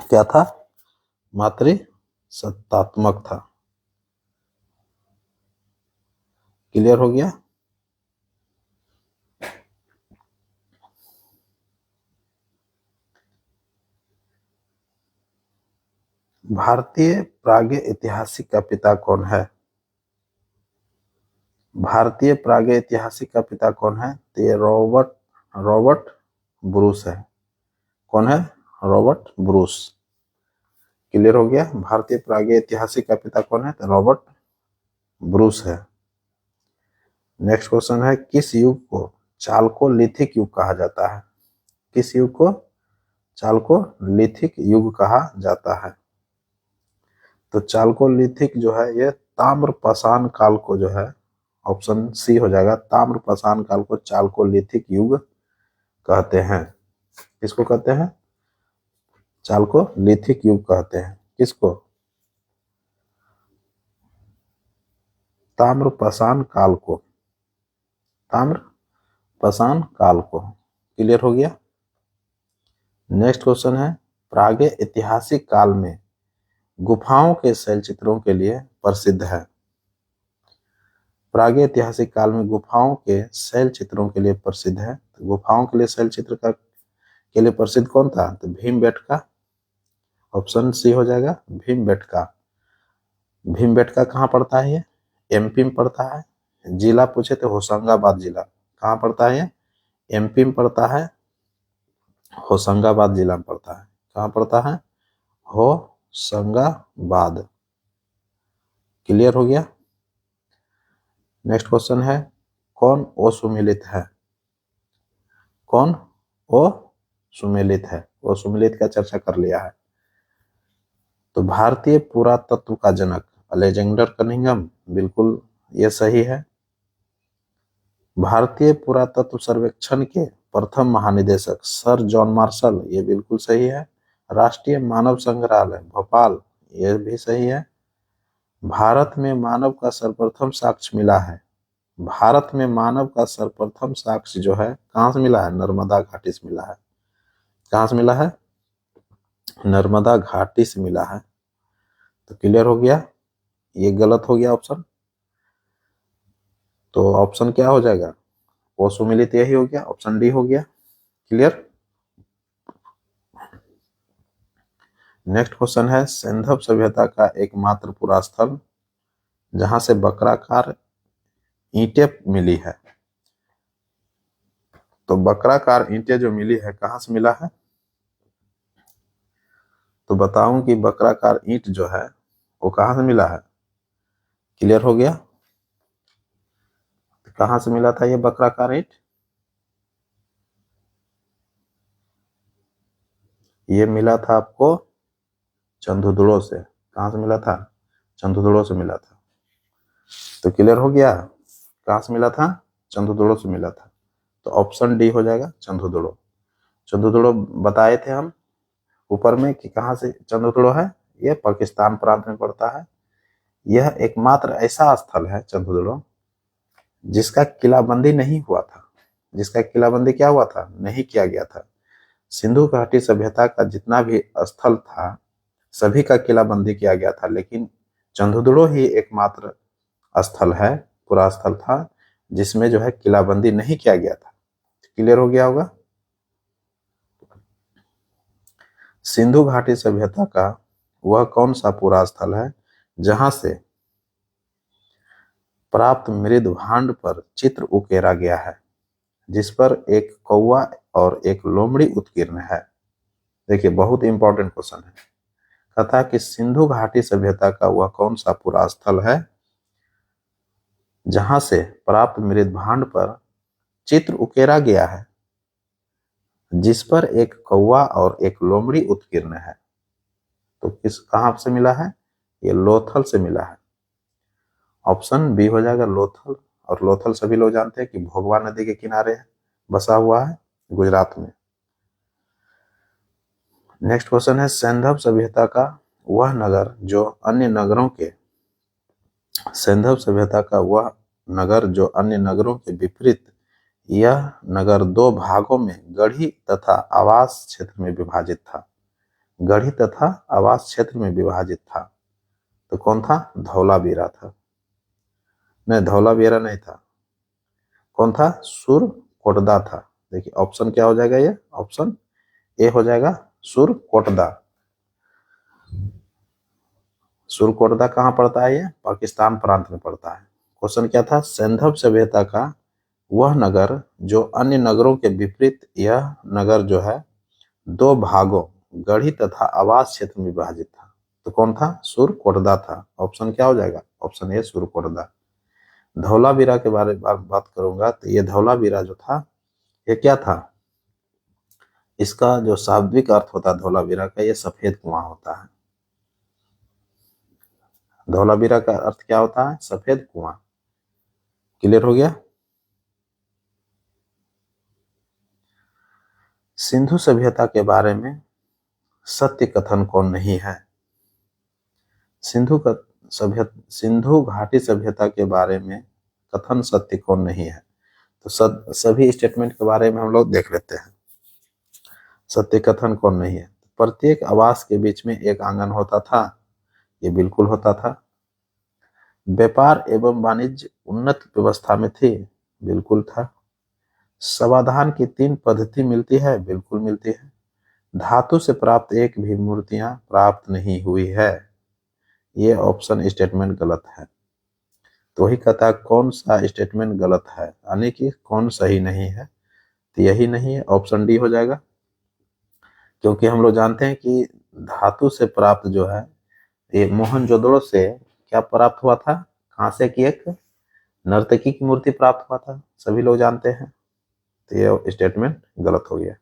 क्या था? मातृसत्तात्मक था। क्लियर हो गया। भारतीय प्राज्ञ ऐतिहासिक का पिता कौन है? भारतीय प्राज्ञ ऐतिहासिक का पिता कौन है? तो ये रॉबर्ट ब्रूस है। कौन है? Robert Bruce. क्लियर हो गया। भारतीय प्राज्ञ ऐतिहासिक का पिता कौन है? तो रॉबर्ट ब्रूस है। नेक्स्ट क्वेश्चन है किस युग को चालकोलिथिक युग कहा जाता है? किस युग को चालकोलिथिक युग कहा जाता है? तो चालकोलिथिक जो है ये ताम्रपाषाण काल को जो है, ऑप्शन सी हो जाएगा, ताम्रपाषाण काल को चालकोलिथिक युग कहते हैं। किसको कहते हैं? चालकोलिथिक युग कहते हैं। किसको? ताम्रपाषाण काल को, ताम्रपाषाण काल को। क्लियर हो गया। नेक्स्ट क्वेश्चन है, प्रागैतिहासिक ऐतिहासिक काल में गुफाओं के शैल चित्रों के लिए प्रसिद्ध है। प्रागैतिहासिक ऐतिहासिक काल में गुफाओं के शैल चित्रों के लिए प्रसिद्ध है। तो गुफाओं के लिए शैल चित्र का के लिए प्रसिद्ध कौन था? तो भीमबेटका। ऑप्शन सी हो जाएगा, भीमबेटका। भीमबेटका कहाँ पड़ता है? ये एमपी में पड़ता है। जिला पूछे तो होशंगाबाद जिला। कहाँ पड़ता है ये? एमपी में पड़ता है, होशंगाबाद जिला में पड़ता है। कहाँ पड़ता है? होशंगाबाद। क्लियर हो गया। नेक्स्ट क्वेश्चन है, कौन ओसुमिलित है? कौन ओसुमिलित है? ओसुमिलित का चर्चा कर लिया है। तो भारतीय पुरातत्व का जनक अलेक्जेंडर कनिंघम, बिल्कुल ये सही है। भारतीय पुरातत्व सर्वेक्षण के प्रथम महानिदेशक सर जॉन मार्शल, ये बिल्कुल सही है। राष्ट्रीय मानव संग्रहालय भोपाल, ये भी सही है। भारत में मानव का सर्वप्रथम साक्ष्य मिला है। भारत में मानव का सर्वप्रथम साक्ष्य जो है कहाँ से मिला है? नर्मदा घाटी से मिला है। कहाँ से मिला है? नर्मदा घाटी से मिला है। तो क्लियर हो गया। ये गलत हो गया ऑप्शन। तो ऑप्शन क्या हो जाएगा? ओसुमिलित यही हो गया, ऑप्शन डी हो गया। क्लियर। नेक्स्ट क्वेश्चन है, सिंधव सभ्यता का एकमात्र पुरा स्थल जहां से बकराकार ईंटें मिली है। तो बकराकार ईंटें जो मिली है कहां से मिला है? तो बताऊं कि बकराकार ईंट जो है वो कहां से मिला है। क्लियर हो गया। तो कहां से मिला था ये बकराकार ईंट? ये मिला था आपको चंदुदड़ो से। कहां से मिला था? चंदुदड़ो से मिला था। तो क्लियर हो गया। कहां से मिला था? चंदुदड़ो से मिला था। तो ऑप्शन डी हो जाएगा, चंदुदड़ो। चंदुदड़ो बताए थे हम ऊपर में कि कहां से चंदुदड़ो है। यह पाकिस्तान प्रांत में पड़ता है। यह एकमात्र ऐसा स्थल है चंदुदड़ो जिसका किलाबंदी नहीं हुआ था। जिसका किलाबंदी क्या हुआ था? नहीं किया गया था। सिंधु घाटी सभ्यता का जितना भी स्थल था सभी का किलाबंदी किया गया था, लेकिन चंदुदड़ो ही एकमात्र स्थल है, पूरा स्थल था जिसमें जो है किलाबंदी नहीं किया गया था। क्लियर हो गया होगा। सिंधु घाटी सभ्यता का वह कौन सा पूरा स्थल है जहां से प्राप्त मृद भांड पर चित्र उकेरा गया है, जिस पर एक कौवा और एक लोमड़ी उत्कीर्ण है। देखिए बहुत इंपॉर्टेंट क्वेश्चन है। कहता है कि सिंधु घाटी सभ्यता का वह कौन सा पूरा स्थल है जहां से प्राप्त मृद भांड पर चित्र उकेरा गया है, जिस पर एक कौवा और एक लोमड़ी उत्कीर्ण है। तो किस कहां से मिला है? ये लोथल से मिला है। ऑप्शन बी हो जाएगा, लोथल। और लोथल सभी लोग जानते हैं कि भोगवा नदी के किनारे बसा हुआ है, गुजरात में। नेक्स्ट क्वेश्चन है, सिंधव सभ्यता का वह नगर जो अन्य नगरों के सिंधव सभ्यता का वह नगर जो अन्य नगरों के विपरीत, यह नगर दो भागों में गढ़ी तथा आवास क्षेत्र में विभाजित था। गढ़ी तथा आवास क्षेत्र में विभाजित था। तो कौन था? धौलावीरा था। नहीं, धौलावीरा नहीं था। कौन था? सुरकोटदा था। देखिए ऑप्शन क्या हो जाएगा? ये ऑप्शन ए हो जाएगा, सुरकोटदा। सुरकोटदा कहाँ पड़ता है? ये पाकिस्तान प्रांत में पड़ता है। क्वेश्चन क्या था? सिंधव सभ्यता का वह नगर जो अन्य नगरों के विपरीत, यह नगर जो है दो भागों गढ़ी तथा आवास क्षेत्र में विभाजित था। तो कौन था? सुरकोटदा था। ऑप्शन क्या हो जाएगा? Option A, Surkotada. धौलावीरा के बारे में बात करूंगा तो ये धौलावीरा जो था ये क्या था? इसका जो शाब्दिक अर्थ होता है धौलावीरा का, ये सफेद कुआं होता है। धौलावीरा का अर्थ क्या होता है? सफेद कुआं। क्लियर हो गया। सिंधु सभ्यता के बारे में सत्य कथन कौन नहीं है? सिंधु घाटी सभ्यता के बारे में कथन सत्य कौन नहीं है। तो सभी स्टेटमेंट के बारे में हम लोग देख लेते हैं। सत्य कथन कौन नहीं है। प्रत्येक आवास के बीच में एक आंगन होता था, ये बिल्कुल होता था। व्यापार एवं वाणिज्य उन्नत व्यवस्था में थी, बिल्कुल था। समाधान की 3 पद्धति मिलती है, बिल्कुल मिलती है। धातु से प्राप्त एक भी मूर्तियां प्राप्त नहीं हुई है, ये ऑप्शन स्टेटमेंट गलत है। तो वही कहता है कौन सा स्टेटमेंट गलत है, यानी कि कौन सही नहीं है। तो यही नहीं है, ऑप्शन डी हो जाएगा। क्योंकि हम लोग जानते हैं कि धातु से प्राप्त जो है ये मोहनजोदड़ो से क्या प्राप्त हुआ था, कांसे की एक नर्तकी की मूर्ति प्राप्त हुआ था, सभी लोग जानते हैं। तो ये स्टेटमेंट गलत हो गया।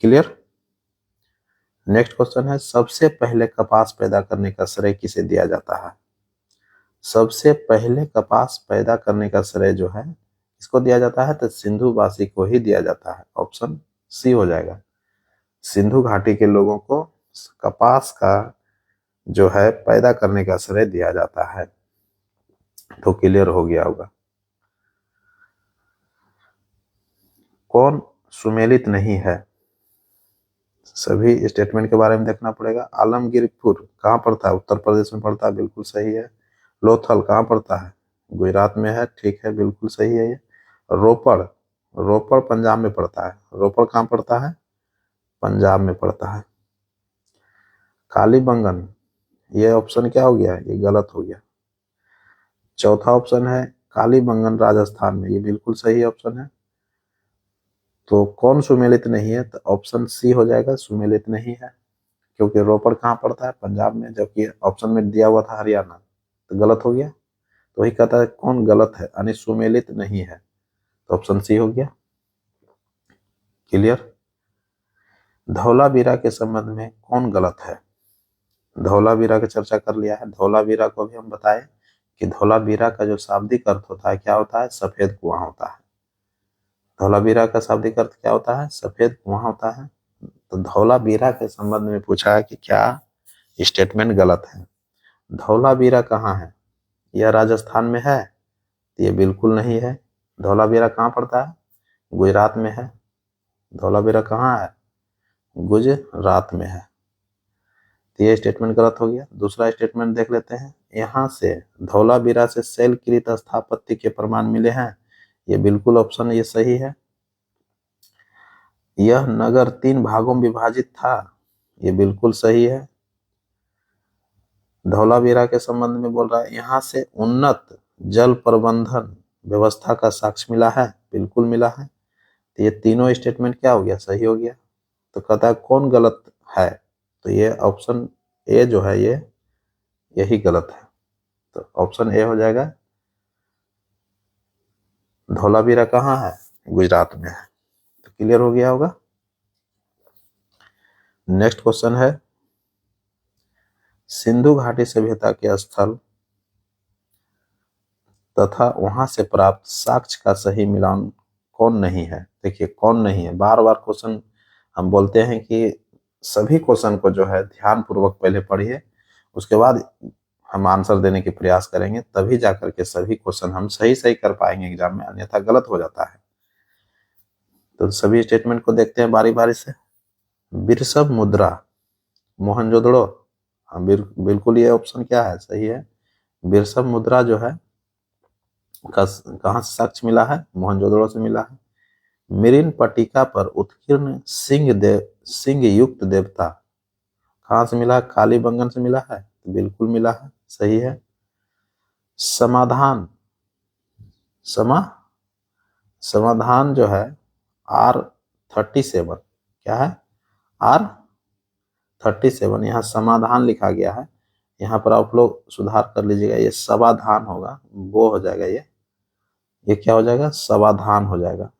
क्लियर। नेक्स्ट क्वेश्चन है, सबसे पहले कपास पैदा करने का श्रेय किसे दिया जाता है। सबसे पहले कपास पैदा करने का श्रेय जो है इसको दिया जाता है, तो सिंधुवासी को ही दिया जाता है। ऑप्शन सी हो जाएगा। सिंधु घाटी के लोगों को कपास का जो है पैदा करने का श्रेय दिया जाता है। तो क्लियर हो गया होगा। कौन सुमेलित नहीं है, सभी स्टेटमेंट के बारे में देखना पड़ेगा। आलमगीरपुर कहाँ पड़ता है, उत्तर प्रदेश में पड़ता है, बिल्कुल सही है। लोथल कहाँ पड़ता है, गुजरात में है, ठीक है, बिल्कुल सही है ये। रोपड़, रोपड़ पंजाब में पड़ता है। रोपड़ कहाँ पड़ता है, पंजाब में पड़ता है। कालीबंगन, ये ऑप्शन क्या हो गया, ये गलत हो गया। चौथा ऑप्शन है कालीबंगन राजस्थान में, ये बिल्कुल सही ऑप्शन है। तो कौन सुमेलित नहीं है, तो ऑप्शन सी हो जाएगा, सुमेलित नहीं है। क्योंकि रोपड़ कहाँ पड़ता है, पंजाब में, जबकि ऑप्शन में दिया हुआ था हरियाणा, तो गलत हो गया। तो वही कहता है कौन गलत है, यानी सुमेलित नहीं है, तो ऑप्शन सी हो गया। क्लियर। धौलावीरा के संबंध में कौन गलत है। धौलावीरा की चर्चा कर लिया है। धौलावीरा को भी हम बताएं कि धौलावीरा का जो शाब्दिक अर्थ होता है क्या होता है, सफेद कुआं होता है। धौलावीरा का शाब्दिक अर्थ क्या होता है, सफेद कुआं होता है। तो धौलावीरा के संबंध में पूछा है कि क्या स्टेटमेंट गलत है। धौलावीरा कहाँ है, यह राजस्थान में है, ये बिल्कुल नहीं है। धौलावीरा कहाँ पड़ता है, गुजरात में है। धौलावीरा कहाँ है, गुजरात में है। तो ये स्टेटमेंट गलत हो गया। दूसरा स्टेटमेंट देख लेते हैं। यहाँ से धौलावीरा से शैलकृत स्थापत्य के प्रमाण मिले हैं, ये बिल्कुल ऑप्शन ये सही है। यह नगर 3 भागों में विभाजित था, ये बिल्कुल सही है। धौलावीरा के संबंध में बोल रहा है यहाँ से उन्नत जल प्रबंधन व्यवस्था का साक्ष्य मिला है, बिल्कुल मिला है। तो ये तीनों स्टेटमेंट क्या हो गया, सही हो गया। तो कहता है कौन गलत है, तो ये ऑप्शन ए जो है ये यही गलत है। तो ऑप्शन ए हो जाएगा। धौलावीरा कहाँ है, गुजरात में है। तो क्लियर हो गया होगा। नेक्स्ट क्वेश्चन है, सिंधु घाटी सभ्यता के स्थल तथा वहां से प्राप्त साक्ष्य का सही मिलान कौन नहीं है। देखिए कौन नहीं है, बार बार क्वेश्चन हम बोलते हैं कि सभी क्वेश्चन को जो है ध्यान पूर्वक पहले पढ़िए, उसके बाद हम आंसर देने के प्रयास करेंगे, तभी जाकर के सभी क्वेश्चन हम सही सही कर पाएंगे एग्जाम में, अन्यथा गलत हो जाता है। तो सभी स्टेटमेंट को देखते हैं बारी बारी से। बिरसब मुद्रा मोहनजोदड़ो, हाँ बिल्कुल ये ऑप्शन क्या है, सही है। बिरसब मुद्रा जो है कहाँ से साक्ष्य मिला है, मोहनजोदड़ो से मिला है। मिरिन पट्टिका पर उत्कीर्ण सिंह युक्त देवता कहाँ से मिला, कालीबंगन से मिला है, तो बिल्कुल मिला है, सही है। समाधान, समाधान जो है R37, क्या है, R37, यहाँ समाधान लिखा गया है, यहाँ पर आप लोग सुधार कर लीजिएगा, ये समाधान होगा, वो हो जाएगा ये क्या हो जाएगा, समाधान हो जाएगा।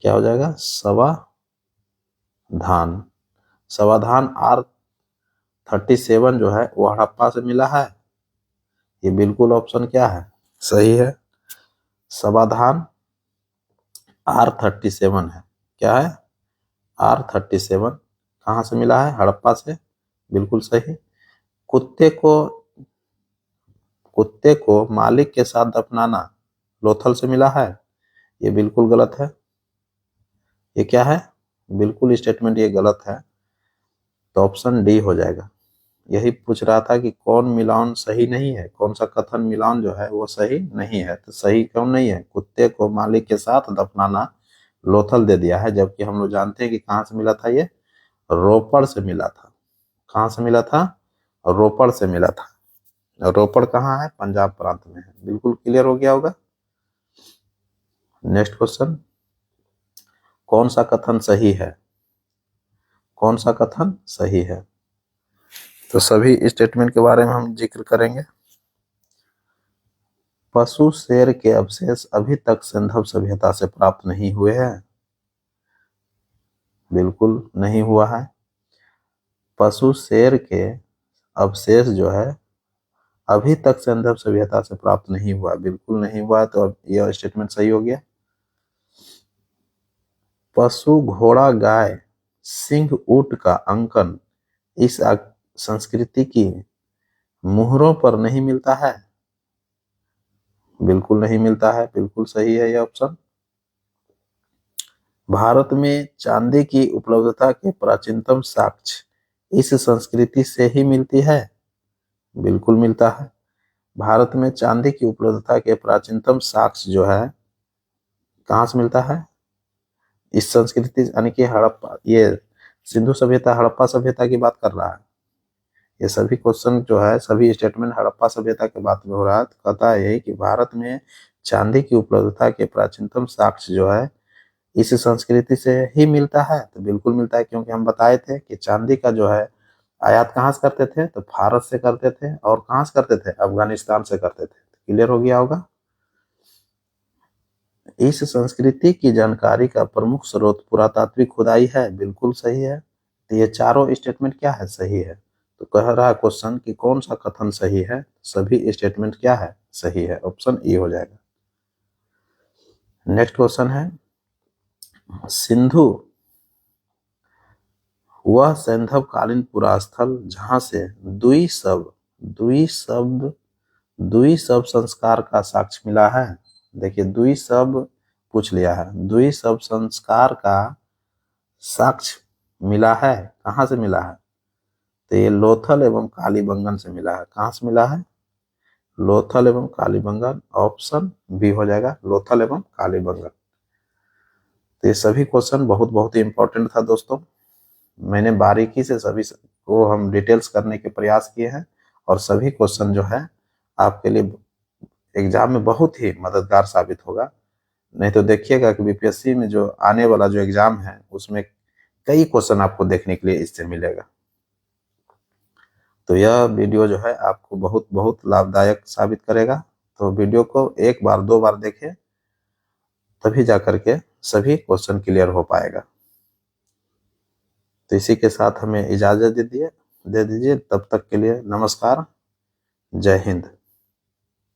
क्या हो जाएगा, समाधान। समाधान R37 जो है वो हड़प्पा से मिला है, ये बिल्कुल ऑप्शन क्या है, सही है। समाधान R37 है, क्या है, R37 कहाँ से मिला है, हड़प्पा से, बिल्कुल सही। कुत्ते को मालिक के साथ दफनाना लोथल से मिला है। ये बिल्कुल गलत है। ये क्या है? बिल्कुल स्टेटमेंट ये गलत है। तो ऑप्शन डी हो जाएगा। यही पूछ रहा था कि कौन मिलान सही नहीं है, कौन सा कथन मिलान जो है वो सही नहीं है। तो सही कौन नहीं है? कुत्ते को मालिक के साथ दफनाना लोथल दे दिया है, जबकि हम लोग जानते हैं कि कहाँ से मिला था, ये रोपड़ से मिला था। कहाँ से मिला था? रोपड़ से मिला था। रोपड़ कहाँ है? पंजाब प्रांत में है। बिल्कुल क्लियर हो गया होगा। नेक्स्ट क्वेश्चन, कौन सा कथन सही है? कौन सा कथन सही है? तो सभी स्टेटमेंट के बारे में हम जिक्र करेंगे। पशु शेर के अवशेष अभी तक सिंधु सभ्यता से प्राप्त नहीं हुए हैं। बिल्कुल नहीं हुआ है। पशु शेर के अवशेष जो है अभी तक सिंधु सभ्यता से प्राप्त नहीं हुआ, बिल्कुल नहीं हुआ है। तो अब यह स्टेटमेंट सही हो गया। पशु घोड़ा गाय सिंह ऊंट का अंकन इस संस्कृति की मुहरों पर नहीं मिलता है। बिल्कुल नहीं मिलता है। बिल्कुल सही है यह ऑप्शन। भारत में चांदी की उपलब्धता के प्राचीनतम साक्ष्य इस संस्कृति से ही मिलती है। बिल्कुल मिलता है। भारत में चांदी की उपलब्धता के प्राचीनतम साक्ष्य जो है कहाँ से मिलता है? इस संस्कृति यानी कि हड़प्पा, ये सिंधु सभ्यता हड़प्पा सभ्यता की बात कर रहा है। ये सभी क्वेश्चन जो है, सभी स्टेटमेंट हड़प्पा सभ्यता के बात में हो रहा है। तो कहता है कि भारत में चांदी की उपलब्धता के प्राचीनतम साक्ष्य जो है इस संस्कृति से ही मिलता है। तो बिल्कुल मिलता है, क्योंकि हम बताए थे कि चांदी का जो है आयात कहाँ से करते थे? तो भारत से करते थे। और कहाँ से करते थे? अफगानिस्तान से करते थे। क्लियर हो गया होगा। इस संस्कृति की जानकारी का प्रमुख स्रोत पुरातात्विक खुदाई है। बिल्कुल सही है। तो ये चारों स्टेटमेंट क्या है? सही है। तो कह रहा है क्वेश्चन कि कौन सा कथन सही है? सभी स्टेटमेंट क्या है? सही है। ऑप्शन ए हो जाएगा। नेक्स्ट क्वेश्चन है, सिंधु वह सैंधवकालीन पुरास्थल जहां से द्विशब संस्कार का साक्ष्य मिला है। देखिए, द्विशब पूछ लिया है। द्विशब संस्कार का साक्ष्य मिला है। कहाँ से मिला है? तो ये लोथल एवं कालीबंगन से मिला है। कहाँ से मिला है? लोथल एवं कालीबंगन। ऑप्शन बी हो जाएगा, लोथल एवं कालीबंगन। तो ये सभी क्वेश्चन बहुत बहुत ही इंपॉर्टेंट था दोस्तों। मैंने बारीकी से सभी को हम डिटेल्स करने के प्रयास किए हैं, और सभी क्वेश्चन जो है आपके लिए एग्जाम में बहुत ही मददगार साबित होगा। नहीं तो देखिएगा कि बीपीएससी में जो आने वाला जो एग्जाम है उसमें कई क्वेश्चन आपको देखने के लिए इससे मिलेगा। तो यह वीडियो जो है आपको बहुत बहुत लाभदायक साबित करेगा। तो वीडियो को एक बार दो बार देखें, तभी जाकर के सभी क्वेश्चन क्लियर हो पाएगा। तो इसी के साथ हमें इजाजत दे दीजिए। तब तक के लिए नमस्कार। जय हिंद।